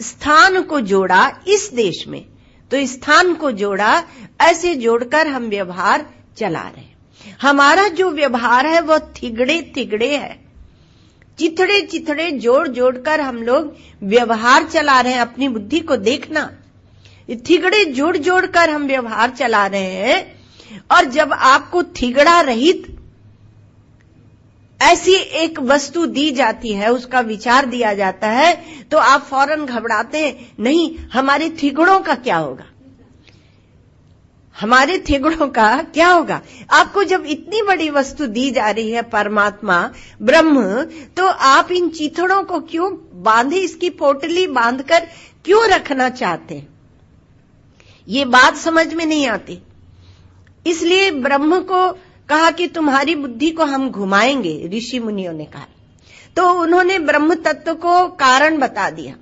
S1: स्थान को जोड़ा इस देश में, तो स्थान को जोड़ा, ऐसे जोड़कर हम व्यवहार चला रहे हैं। हमारा जो व्यवहार है वह थिगड़े है, चिथड़े जोड़ जोड़कर हम लोग व्यवहार चला रहे हैं। अपनी बुद्धि को देखना, थिगड़े जोड़ जोड़कर हम व्यवहार चला रहे हैं। और जब आपको थिगड़ा रहित ऐसी एक वस्तु दी जाती है, उसका विचार दिया जाता है, तो आप फौरन घबराते हैं, नहीं हमारे थिगड़ों का क्या होगा, हमारे थिगड़ों का क्या होगा। आपको जब इतनी बड़ी वस्तु दी जा रही है, परमात्मा ब्रह्म, तो आप इन चिथड़ों को क्यों बांधे, इसकी पोटली बांधकर क्यों रखना चाहते हैं, ये बात समझ में नहीं आती। इसलिए ब्रह्म को कहा कि तुम्हारी बुद्धि को हम घुमाएंगे, ऋषि मुनियों ने कहा। तो उन्होंने ब्रह्म तत्व को कारण बता दिया।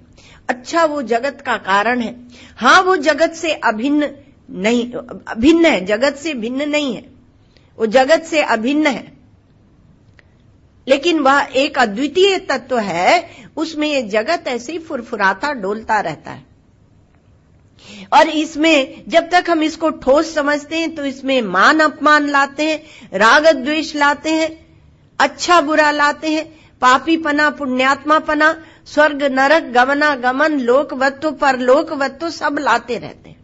S1: अच्छा, वो जगत का कारण है। हाँ, वो जगत से अभिन्न नहीं, अभिन्न है, जगत से भिन्न नहीं है, वो जगत से अभिन्न है, लेकिन वह एक अद्वितीय तत्व है। उसमें ये जगत ऐसे ही फुरफुराता डोलता रहता है, और इसमें जब तक हम इसको ठोस समझते हैं तो इसमें मान अपमान लाते हैं, राग द्वेष लाते हैं, अच्छा बुरा लाते हैं, पापी पना पुण्यात्मा पना, स्वर्ग नरक गमना गमन, लोकवत्व परलोकवत्व सब लाते रहते हैं।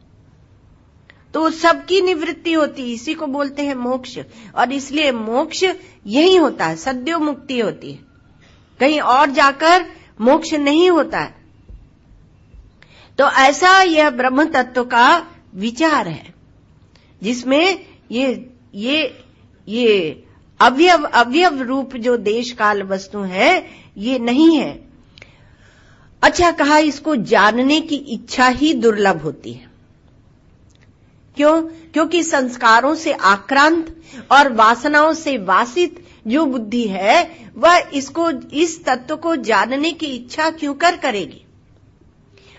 S1: तो सबकी निवृत्ति होती, इसी को बोलते हैं मोक्ष। और इसलिए मोक्ष यही होता है, सद्यो मुक्ति होती है, कहीं और जाकर मोक्ष नहीं होता है। तो ऐसा यह ब्रह्म तत्व का विचार है, जिसमें ये अवयव रूप जो देश काल वस्तु है ये नहीं है। अच्छा, कहा इसको जानने की इच्छा ही दुर्लभ होती है। क्यों? क्योंकि संस्कारों से आक्रांत और वासनाओं से वासित जो बुद्धि है वह इस तत्व को जानने की इच्छा क्यों करेगी।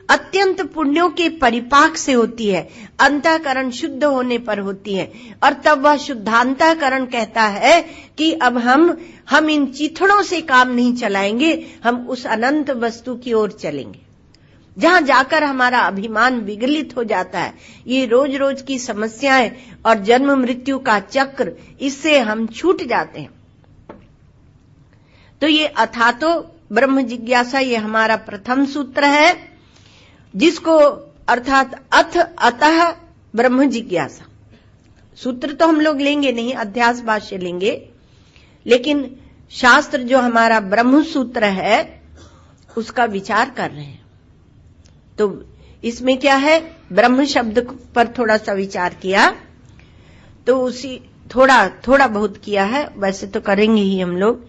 S1: अत्यंत पुण्यों के परिपाक से होती है, अंतःकरण शुद्ध होने पर होती है, और तब वह शुद्धांतःकरण कहता है कि अब हम इन चिथड़ों से काम नहीं चलाएंगे, हम उस अनंत वस्तु की ओर चलेंगे, जहां जाकर हमारा अभिमान विगलित हो जाता है। ये रोज रोज की समस्याएं और जन्म मृत्यु का चक्र, इससे हम छूट जाते हैं। तो ये अथातो ब्रह्म जिज्ञासा, ये हमारा प्रथम सूत्र है, जिसको अर्थात अतः ब्रह्म जिज्ञासा। सूत्र तो हम लोग लेंगे नहीं, अध्यास भाष्य लेंगे, लेकिन शास्त्र जो हमारा ब्रह्म सूत्र है उसका विचार कर रहे हैं। तो इसमें क्या है, ब्रह्म शब्द पर थोड़ा सा विचार किया, तो उसी थोड़ा बहुत किया है, वैसे तो करेंगे ही हम लोग।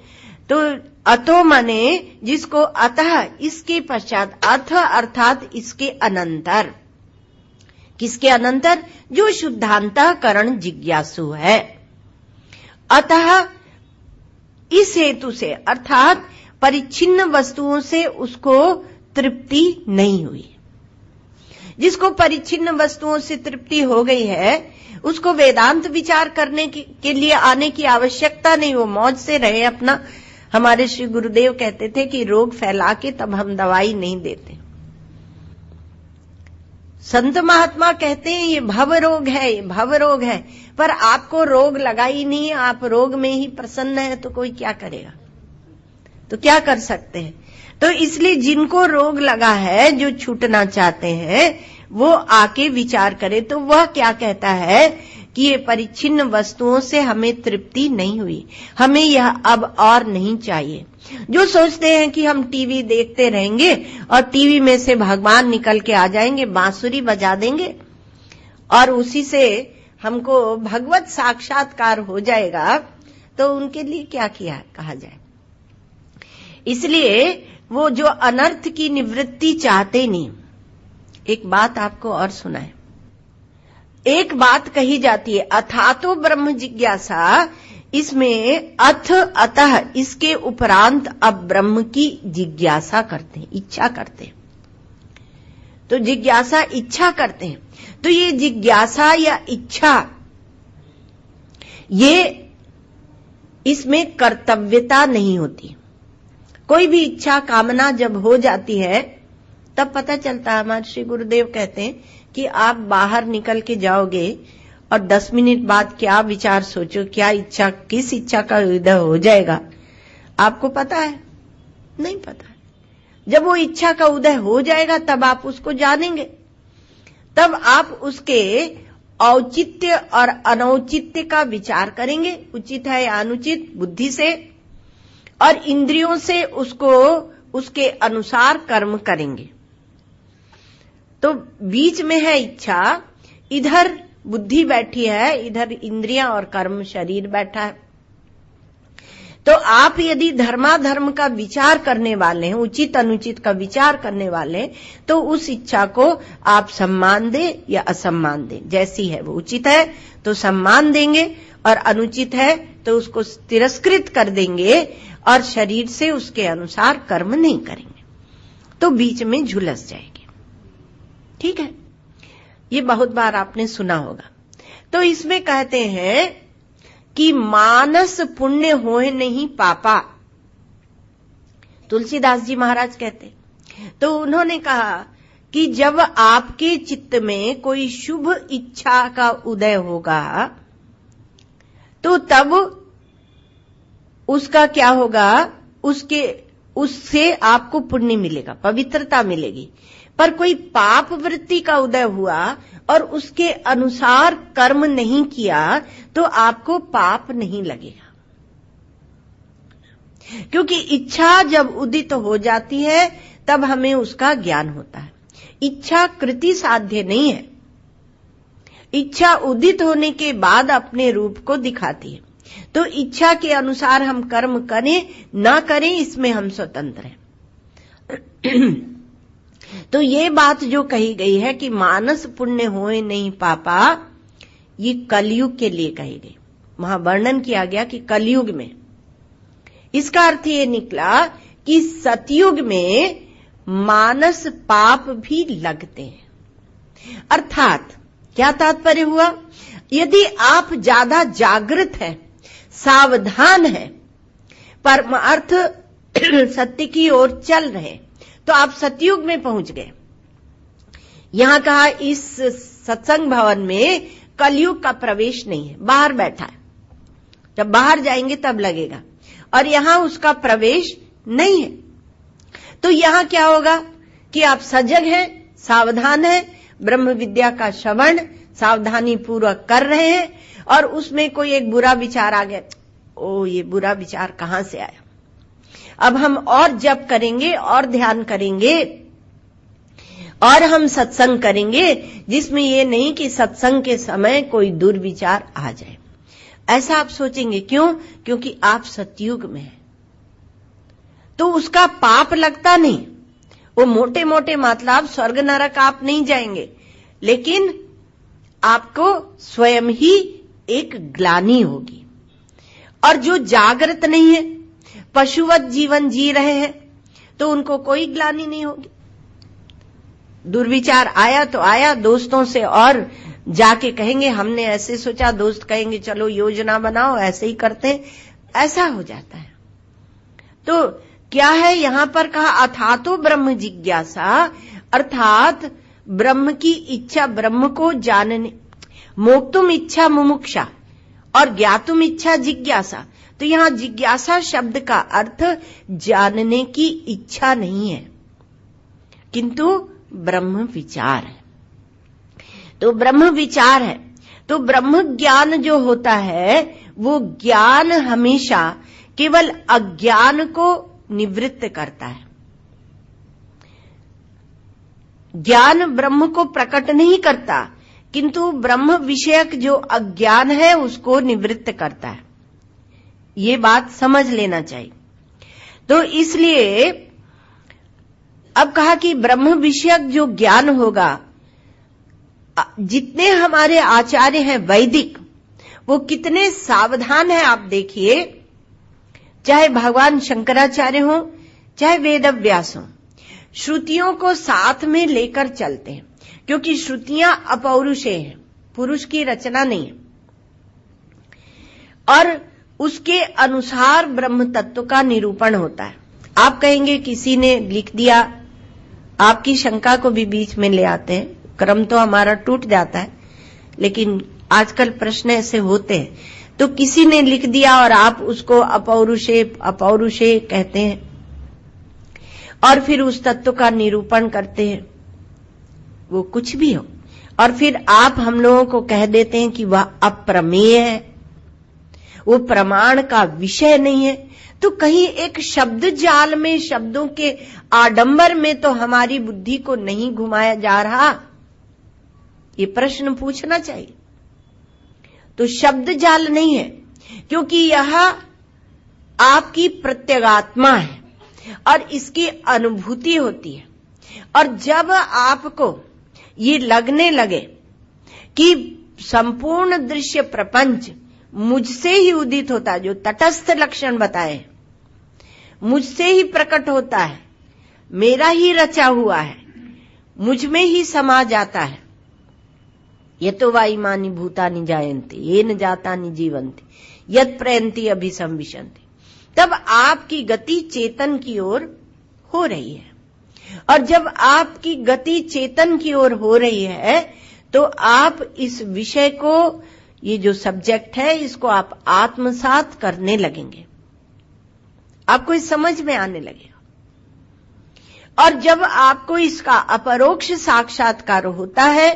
S1: तो अतो माने जिसको अतः, इसके पश्चात, अथ अर्थात इसके अनंतर। किसके अनंतर? जो शुद्धांतःकरण जिज्ञासु है। अतः इस हेतु से, अर्थात परिच्छिन्न वस्तुओं से उसको तृप्ति नहीं हुई। जिसको परिच्छिन्न वस्तुओं से तृप्ति हो गई है उसको वेदांत विचार करने के लिए आने की आवश्यकता नहीं, वो मौज से रहे अपना। हमारे श्री गुरुदेव कहते थे कि रोग फैला के तब हम दवाई नहीं देते। संत महात्मा कहते हैं ये भव रोग है, ये भव रोग है, पर आपको रोग लगा ही नहीं, आप रोग में ही प्रसन्न है, तो कोई क्या करेगा? तो क्या कर सकते हैं? तो इसलिए जिनको रोग लगा है, जो छूटना चाहते हैं, वो आके विचार करे। तो वह क्या कहता है कि ये परिच्छिन्न वस्तुओं से हमें तृप्ति नहीं हुई, हमें यह अब और नहीं चाहिए। जो सोचते हैं कि हम टीवी देखते रहेंगे और टीवी में से भगवान निकल के आ जाएंगे, बांसुरी बजा देंगे और उसी से हमको भगवत साक्षात्कार हो जाएगा, तो उनके लिए क्या किया कहा जाए। इसलिए वो जो अनर्थ की निवृत्ति चाहते नहीं। एक बात आपको और सुनाए, एक बात कही जाती है अथातो ब्रह्म जिज्ञासा, इसमें अथ अतः इसके उपरांत अब ब्रह्म की जिज्ञासा करते हैं, इच्छा करते हैं। तो जिज्ञासा इच्छा करते हैं। तो ये जिज्ञासा या इच्छा, ये इसमें कर्तव्यता नहीं होती। कोई भी इच्छा कामना जब हो जाती है तब पता चलता है। हमारे श्री गुरुदेव कहते हैं कि आप बाहर निकल के जाओगे और 10 मिनट बाद क्या विचार सोचो, क्या इच्छा, किस इच्छा का उदय हो जाएगा, आपको पता है? नहीं पता। जब वो इच्छा का उदय हो जाएगा तब आप उसको जानेंगे, तब आप उसके औचित्य और अनौचित्य का विचार करेंगे, उचित है या अनुचित, बुद्धि से और इंद्रियों से उसको उसके अनुसार कर्म करेंगे। तो बीच में है इच्छा, इधर बुद्धि बैठी है, इधर इंद्रियां और कर्म शरीर बैठा है। तो आप यदि धर्माधर्म का विचार करने वाले हैं, उचित अनुचित का विचार करने वाले हैं, तो उस इच्छा को आप सम्मान दें या असम्मान दें, जैसी है वो। उचित है तो सम्मान देंगे और अनुचित है तो उसको तिरस्कृत कर देंगे और शरीर से उसके अनुसार कर्म नहीं करेंगे, तो बीच में झुलस जाएगी। ठीक है, ये बहुत बार आपने सुना होगा। तो इसमें कहते हैं कि मानस पुण्य होए नहीं पापा, तुलसीदास जी महाराज कहते। तो उन्होंने कहा कि जब आपके चित्त में कोई शुभ इच्छा का उदय होगा तो तब उसका क्या होगा, उससे आपको पुण्य मिलेगा, पवित्रता मिलेगी। पर कोई पाप वृत्ति का उदय हुआ और उसके अनुसार कर्म नहीं किया तो आपको पाप नहीं लगेगा, क्योंकि इच्छा जब उदित हो जाती है तब हमें उसका ज्ञान होता है। इच्छा कृति साध्य नहीं है, इच्छा उदित होने के बाद अपने रूप को दिखाती है। तो इच्छा के अनुसार हम कर्म करें ना करें, इसमें हम स्वतंत्र हैं। तो ये बात जो कही गई है कि मानस पुण्य होए नहीं पापा, ये कलयुग के लिए कही गई। वहां वर्णन किया गया कि कलयुग में, इसका अर्थ ये निकला कि सतयुग में मानस पाप भी लगते हैं। अर्थात क्या तात्पर्य हुआ, यदि आप ज्यादा जागृत हैं, सावधान हैं, परमार्थ सत्य की ओर चल रहे, तो आप सतयुग में पहुंच गए। यहां कहा इस सत्संग भवन में कलयुग का प्रवेश नहीं है, बाहर बैठा है, जब बाहर जाएंगे तब लगेगा, और यहां उसका प्रवेश नहीं है। तो यहां क्या होगा कि आप सजग हैं, सावधान हैं, ब्रह्म विद्या का श्रवण सावधानी पूर्वक कर रहे हैं, और उसमें कोई एक बुरा विचार आ गया, ओ ये बुरा विचार कहां से आया, अब हम और जप करेंगे और ध्यान करेंगे और हम सत्संग करेंगे, जिसमें ये नहीं कि सत्संग के समय कोई दुर्विचार आ जाए। ऐसा आप सोचेंगे, क्यों? क्योंकि आप सतयुग में हैं, तो उसका पाप लगता नहीं। वो मोटे मोटे मतलब स्वर्ग नरक आप नहीं जाएंगे, लेकिन आपको स्वयं ही एक ग्लानि होगी। और जो जागृत नहीं है, पशुवत जीवन जी रहे हैं, तो उनको कोई ग्लानि नहीं होगी। दुर्विचार आया तो आया, दोस्तों से और जाके कहेंगे हमने ऐसे सोचा, दोस्त कहेंगे चलो योजना बनाओ, ऐसे ही करते हैं, ऐसा हो जाता है। तो क्या है यहां पर कहा, अथातो ब्रह्म जिज्ञासा, अर्थात ब्रह्म की इच्छा, ब्रह्म को जानने, मोक्तुम इच्छा मुमुक्षा और ज्ञातुम इच्छा जिज्ञासा। तो यहां जिज्ञासा शब्द का अर्थ जानने की इच्छा नहीं है, किंतु ब्रह्म विचार है। तो ब्रह्म विचार है, तो ब्रह्म ज्ञान जो होता है वो ज्ञान हमेशा केवल अज्ञान को निवृत्त करता है। ज्ञान ब्रह्म को प्रकट नहीं करता, किंतु ब्रह्म विषयक जो अज्ञान है उसको निवृत्त करता है। ये बात समझ लेना चाहिए। तो इसलिए अब कहा कि ब्रह्म विषयक जो ज्ञान होगा, जितने हमारे आचार्य हैं वैदिक, वो कितने सावधान हैं आप देखिए, चाहे भगवान शंकराचार्य हो, चाहे वेदव्यास हो, श्रुतियों को साथ में लेकर चलते हैं, क्योंकि श्रुतियां अपौरुषेय हैं, पुरुष की रचना नहीं है, और उसके अनुसार ब्रह्म तत्व का निरूपण होता है। आप कहेंगे किसी ने लिख दिया, आपकी शंका को भी बीच में ले आते हैं, क्रम तो हमारा टूट जाता है, लेकिन आजकल प्रश्न ऐसे होते हैं। तो किसी ने लिख दिया और आप उसको अपौरुषेय कहते हैं, और फिर उस तत्व का निरूपण करते हैं, वो कुछ भी हो, और फिर आप हम लोगों को कह देते हैं कि वह अप्रमेय है, वो प्रमाण का विषय नहीं है। तो कहीं एक शब्द जाल में, शब्दों के आडंबर में तो हमारी बुद्धि को नहीं घुमाया जा रहा, ये प्रश्न पूछना चाहिए। तो शब्द जाल नहीं है, क्योंकि यह आपकी प्रत्यगात्मा है और इसकी अनुभूति होती है। और जब आपको ये लगने लगे कि संपूर्ण दृश्य प्रपंच मुझसे ही उदित होता है, जो तटस्थ लक्षण बताए मुझसे ही प्रकट होता है, मेरा ही रचा हुआ है, मुझ में ही समा जाता है। ये तो वाइमानी भूतानि जायन्ति येन जातानि जीवन्ति यत् प्रयन्ति अभिसंविशन्ति। तब आपकी गति चेतन की ओर हो रही है, और जब आपकी गति चेतन की ओर हो रही है तो आप इस विषय को, ये जो सब्जेक्ट है, इसको आप आत्मसात करने लगेंगे, आपको इस समझ में आने लगेगा। और जब आपको इसका अपरोक्ष साक्षात्कार होता है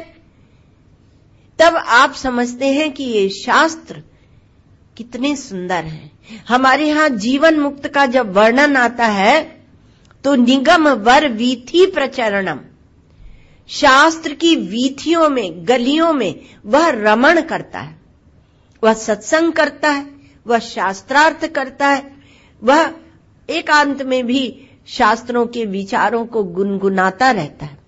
S1: तब आप समझते हैं कि ये शास्त्र कितने सुंदर हैं। हमारे यहां जीवन मुक्त का जब वर्णन आता है तो निगम वर वीथी प्रचरणम, शास्त्र की वीथियों में, गलियों में वह रमण करता है, वह सत्संग करता है, वह शास्त्रार्थ करता है, वह एकांत में भी शास्त्रों के विचारों को गुनगुनाता रहता है।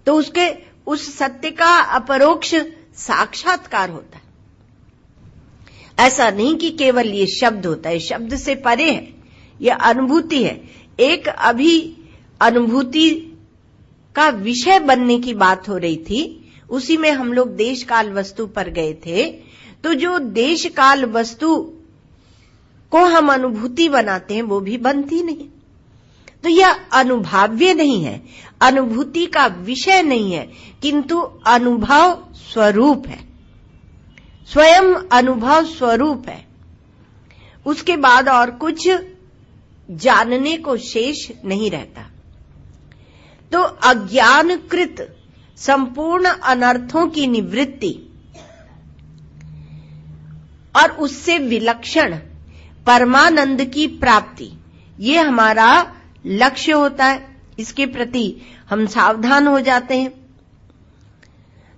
S1: तो उसके उस सत्य का अपरोक्ष साक्षात्कार होता है। ऐसा नहीं कि केवल ये शब्द होता है, शब्द से परे है, यह अनुभूति है। एक अभी अनुभूति का विषय बनने की बात हो रही थी, उसी में हम लोग देश काल वस्तु पर गए थे। तो जो देश काल वस्तु को हम अनुभूति बनाते हैं वो भी बनती नहीं, तो यह अनुभाव्य नहीं है, अनुभूति का विषय नहीं है, किंतु अनुभव स्वरूप है, स्वयं अनुभव स्वरूप है। उसके बाद और कुछ जानने को शेष नहीं रहता। तो अज्ञानकृत संपूर्ण अनर्थों की निवृत्ति और उससे विलक्षण परमानंद की प्राप्ति, ये हमारा लक्ष्य होता है। इसके प्रति हम सावधान हो जाते हैं।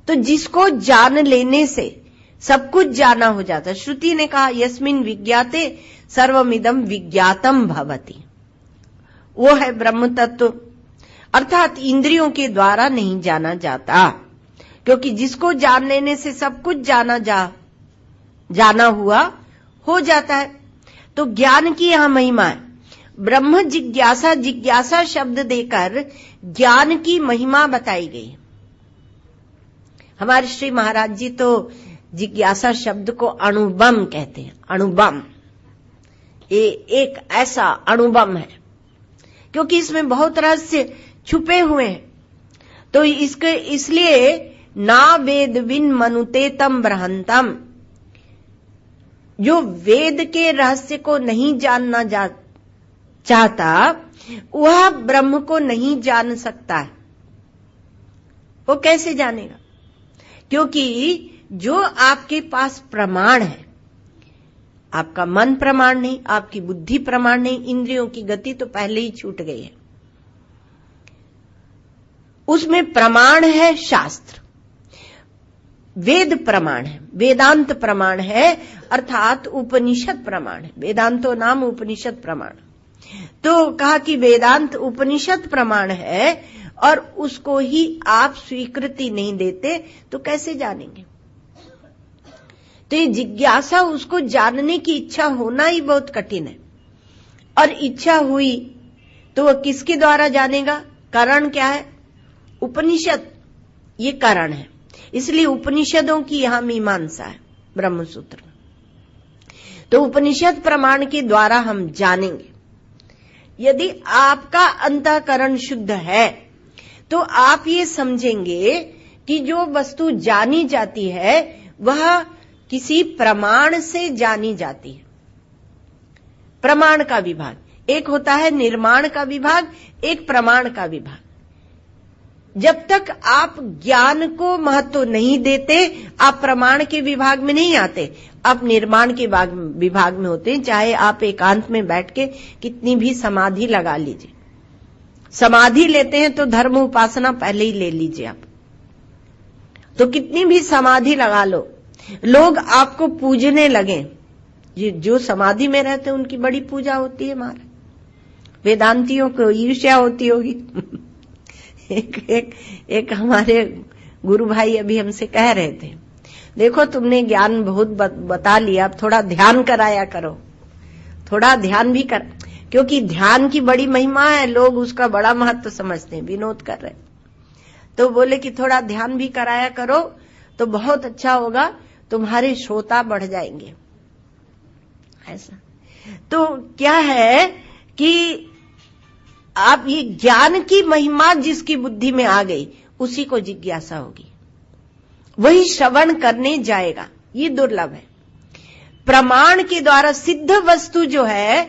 S1: तो जिसको जान लेने से सब कुछ जाना हो जाता है। श्रुति ने कहा यस्मिन् विज्ञाते सर्वमिदं विज्ञातम भवति, वो है ब्रह्म तत्व, अर्थात इंद्रियों के द्वारा नहीं जाना जाता, क्योंकि जिसको जान लेने से सब कुछ जाना हुआ हो जाता है। तो ज्ञान की यहां महिमा है। ब्रह्म जिज्ञासा, जिज्ञासा शब्द देकर ज्ञान की महिमा बताई गई। हमारे श्री महाराज जी तो जिज्ञासा शब्द को अणुबम कहते हैं। अणुबम, ये एक ऐसा अणुबम है क्योंकि इसमें बहुत रहस्य छुपे हुए हैं। तो इसके इसलिए ना वेद विन मनुते तम बृहंतम, जो वेद के रहस्य को नहीं जानना चाहता वह ब्रह्म को नहीं जान सकता है। वो कैसे जानेगा? क्योंकि जो आपके पास प्रमाण है, आपका मन प्रमाण नहीं, आपकी बुद्धि प्रमाण नहीं, इंद्रियों की गति तो पहले ही छूट गई है। उसमें प्रमाण है शास्त्र, वेद प्रमाण है, वेदांत प्रमाण है, अर्थात उपनिषद प्रमाण है। वेदांतो नाम उपनिषद प्रमाण। तो कहा कि वेदांत उपनिषद प्रमाण है और उसको ही आप स्वीकृति नहीं देते तो कैसे जानेंगे? तो ये जिज्ञासा, उसको जानने की इच्छा होना ही बहुत कठिन है। और इच्छा हुई तो वह किसके द्वारा जानेगा? कारण क्या है? उपनिषद, ये कारण है। इसलिए उपनिषदों की यहां मीमांसा है ब्रह्मसूत्र में। तो उपनिषद प्रमाण के द्वारा हम जानेंगे। यदि आपका अंतःकरण शुद्ध है तो आप ये समझेंगे कि जो वस्तु जानी जाती है वह किसी प्रमाण से जानी जाती है। प्रमाण का विभाग एक होता है, निर्माण का विभाग एक, प्रमाण का विभाग। जब तक आप ज्ञान को महत्व नहीं देते आप प्रमाण के विभाग में नहीं आते, आप निर्माण के विभाग में होते हैं। चाहे आप एकांत में बैठ के कितनी भी समाधि लगा लीजिए, समाधि लेते हैं तो धर्म उपासना पहले ही ले लीजिए आप, तो कितनी भी समाधि लगा लो, लोग आपको पूजने लगे जो समाधि में रहते हैं उनकी बड़ी पूजा होती है महाराज। वेदांतियों को ईर्ष्या होती होगी। एक हमारे गुरु भाई अभी हमसे कह रहे थे, देखो तुमने ज्ञान बहुत बता लिया, अब थोड़ा ध्यान कराया करो, थोड़ा ध्यान भी कर, क्योंकि ध्यान की बड़ी महिमा है, लोग उसका बड़ा महत्व समझते हैं। विनोद कर रहे तो बोले कि थोड़ा ध्यान भी कराया करो तो बहुत अच्छा होगा, तुम्हारे श्रोता बढ़ जाएंगे। ऐसा तो क्या है कि आप ये ज्ञान की महिमा जिसकी बुद्धि में आ गई उसी को जिज्ञासा होगी, वही श्रवण करने जाएगा। ये दुर्लभ है। प्रमाण के द्वारा सिद्ध वस्तु जो है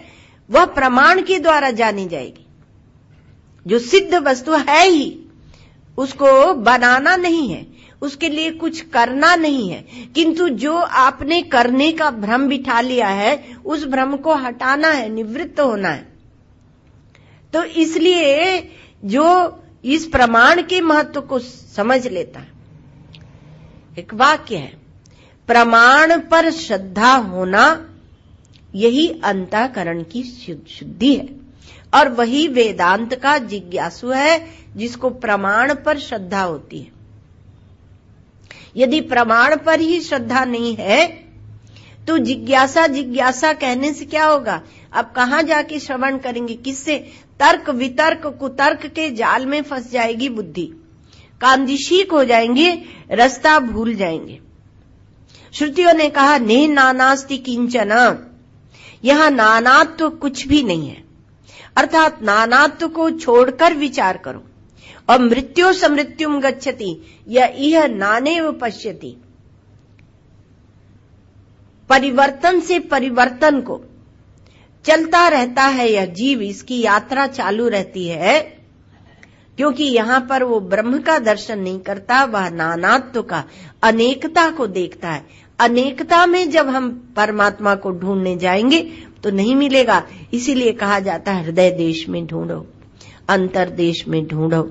S1: वह प्रमाण के द्वारा जानी जाएगी। जो सिद्ध वस्तु है ही, उसको बनाना नहीं है, उसके लिए कुछ करना नहीं है, किंतु जो आपने करने का भ्रम बिठा लिया है उस भ्रम को हटाना है, निवृत्त होना है। तो इसलिए जो इस प्रमाण के महत्व को समझ लेता है, एक वाक्य है, प्रमाण पर श्रद्धा होना यही अंतःकरण की शुद्धि है, और वही वेदांत का जिज्ञासु है जिसको प्रमाण पर श्रद्धा होती है। यदि प्रमाण पर ही श्रद्धा नहीं है तो जिज्ञासा कहने से क्या होगा? अब कहां जाके श्रवण करेंगे? किससे? तर्क वितर्क कुतर्क के जाल में फंस जाएगी बुद्धि, कांदिशीक हो जाएंगे, रास्ता भूल जाएंगे। श्रुतियों ने कहा ने नानास्ति किंचन, यहां नानात्व कुछ भी नहीं है, अर्थात नानात्व को छोड़कर विचार करो। और मृत्यु समृत्युम गच्छति यह नानेव पश्यति, परिवर्तन से परिवर्तन को चलता रहता है यह जीव, इसकी यात्रा चालू रहती है, क्योंकि यहां पर वो ब्रह्म का दर्शन नहीं करता, वह नानात्व का, अनेकता को देखता है। अनेकता में जब हम परमात्मा को ढूंढने जाएंगे तो नहीं मिलेगा, इसीलिए कहा जाता है हृदय देश में ढूंढो, अंतर देश में ढूंढो,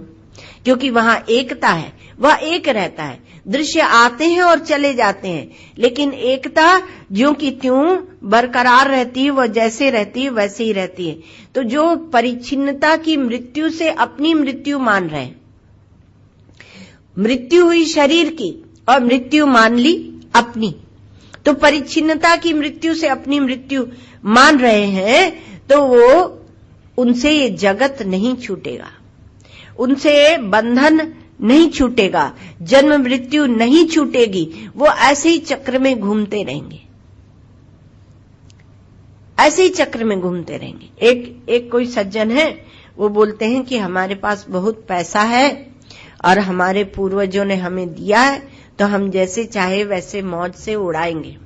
S1: क्योंकि वहां एकता है, वह एक रहता है। दृश्य आते हैं और चले जाते हैं, लेकिन एकता ज्यों की त्यों बरकरार रहती है, वह जैसे रहती है वैसे ही रहती है। तो जो परिच्छिन्नता की मृत्यु से अपनी मृत्यु मान रहे हैं, मृत्यु हुई शरीर की और मृत्यु मान ली अपनी, तो परिच्छिन्नता की मृत्यु से अपनी मृत्यु मान रहे हैं, तो वो उनसे ये जगत नहीं छूटेगा, उनसे बंधन नहीं छूटेगा, जन्म मृत्यु नहीं छूटेगी, वो ऐसे ही चक्र में घूमते रहेंगे, ऐसे ही चक्र में घूमते रहेंगे। एक कोई सज्जन है, वो बोलते हैं कि हमारे पास बहुत पैसा है और हमारे पूर्वजों ने हमें दिया है, तो हम जैसे चाहे वैसे मौज से उड़ाएंगे,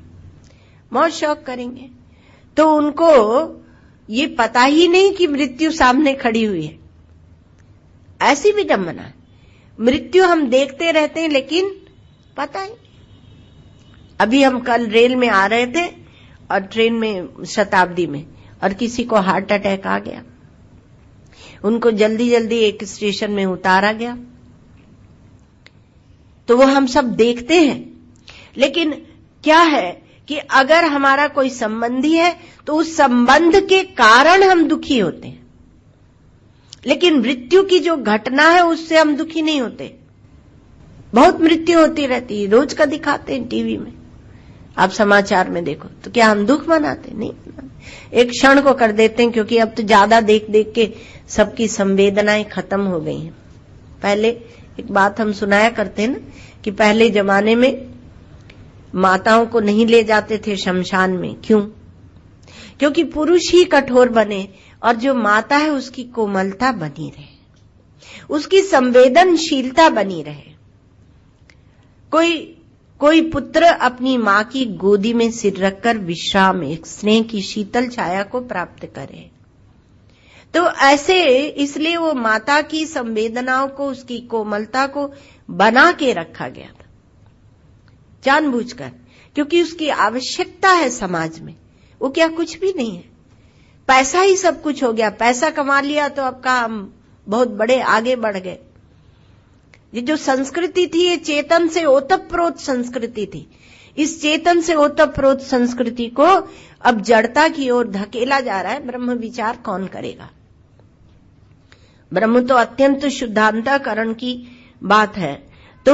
S1: मौज शौक करेंगे। तो उनको ये पता ही नहीं कि मृत्यु सामने खड़ी हुई है। ऐसी भी विडंबना है, मृत्यु हम देखते रहते हैं लेकिन पता ही। अभी हम कल रेल में आ रहे थे और ट्रेन में, शताब्दी में, और किसी को हार्ट अटैक आ गया, उनको जल्दी जल्दी एक स्टेशन में उतारा गया। तो वो हम सब देखते हैं, लेकिन क्या है कि अगर हमारा कोई संबंधी है तो उस संबंध के कारण हम दुखी होते हैं, लेकिन मृत्यु की जो घटना है उससे हम दुखी नहीं होते। बहुत मृत्यु होती रहती है, रोज का दिखाते हैं टीवी में, आप समाचार में देखो, तो क्या हम दुख मनाते? नहीं मनाते, एक क्षण को कर देते हैं, क्योंकि अब तो ज्यादा देख देख के सबकी संवेदनाएं खत्म हो गई हैं। पहले एक बात हम सुनाया करते हैं ना, कि पहले जमाने में माताओं को नहीं ले जाते थे शमशान में। क्यों? क्योंकि पुरुष ही कठोर बने और जो माता है उसकी कोमलता बनी रहे, उसकी संवेदनशीलता बनी रहे। कोई पुत्र अपनी मां की गोदी में सिर रखकर विश्राम, एक स्नेह की शीतल छाया को प्राप्त करे। तो ऐसे, इसलिए वो माता की संवेदनाओं को, उसकी कोमलता को बना के रखा गया था जानबूझकर, क्योंकि उसकी आवश्यकता है समाज में। वो क्या कुछ भी नहीं है, पैसा ही सब कुछ हो गया। पैसा कमा लिया तो अब का हम बहुत बड़े आगे बढ़ गए। ये जो संस्कृति थी, ये चेतन से ओतप्रोत संस्कृति थी, इस चेतन से ओतप्रोत संस्कृति को अब जड़ता की ओर धकेला जा रहा है। ब्रह्म विचार कौन करेगा? ब्रह्म तो अत्यंत शुद्धांतकरण की बात है। तो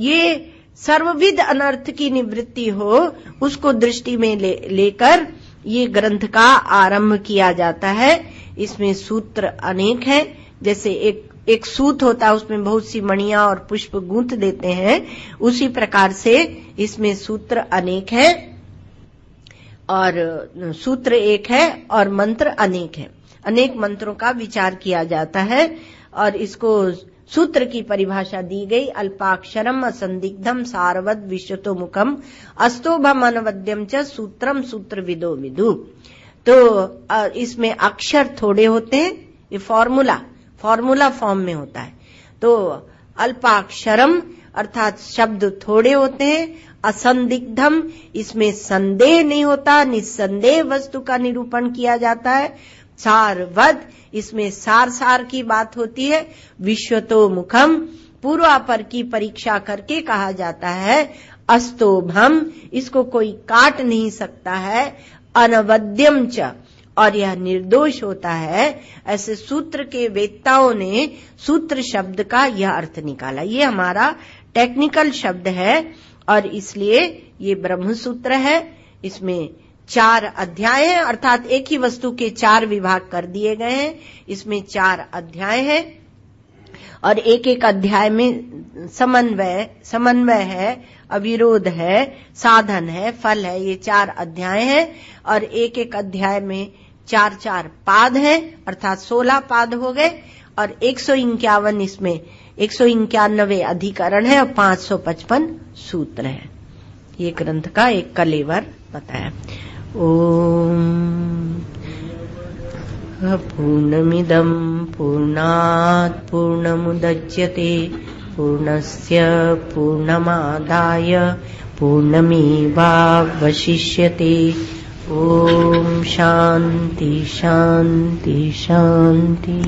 S1: ये सर्वविध अनर्थ की निवृत्ति हो, उसको दृष्टि में लेकर ये ग्रंथ का आरंभ किया जाता है। इसमें सूत्र अनेक हैं। जैसे एक सूत होता है, उसमें बहुत सी मणियां और पुष्प गूंथ देते हैं, उसी प्रकार से इसमें सूत्र अनेक हैं और सूत्र एक है और मंत्र अनेक है। अनेक मंत्रों का विचार किया जाता है और इसको सूत्र की परिभाषा दी गई। अल्पाक्षरम असंदिग्धम सारवद विश्वतो मुखम अस्तोभम अनवद्यम च सूत्रम सूत्र विदो विदु। तो इसमें अक्षर थोड़े होते हैं, ये फॉर्मूला फॉर्म में होता है। तो अल्पाक्षरम अर्थात शब्द थोड़े होते हैं। असंदिग्धम, इसमें संदेह नहीं होता, निस्संदेह वस्तु का निरूपण किया जाता है। सारवद, इसमें सार की बात होती है। विश्वतो मुखम, पूर्वापर की परीक्षा करके कहा जाता है। अस्तोभम, इसको कोई काट नहीं सकता है। अनवद्यम च, और यह निर्दोष होता है। ऐसे सूत्र के वेत्ताओं ने सूत्र शब्द का यह अर्थ निकाला। ये हमारा टेक्निकल शब्द है और इसलिए ये ब्रह्म सूत्र है। इसमें 4 अध्याय हैं, अर्थात एक ही वस्तु के 4 विभाग कर दिए गए हैं। इसमें 4 अध्याय हैं और एक एक अध्याय में समन्वय है, अविरोध है, साधन है, फल है। ये 4 अध्याय हैं और एक एक अध्याय में 4 पाद हैं, अर्थात 16 पाद हो गए और 151 इसमें 191 अधिकरण है और 555 सूत्र है। ये ग्रंथ का एक कलेवर बताया। ओम पूर्णमिदं पूर्णात् पूर्णमुदच्यते पूर्णस्य पूर्णमादाय पूर्णमेवावशिष्यते। ओम शांति शांति शांति।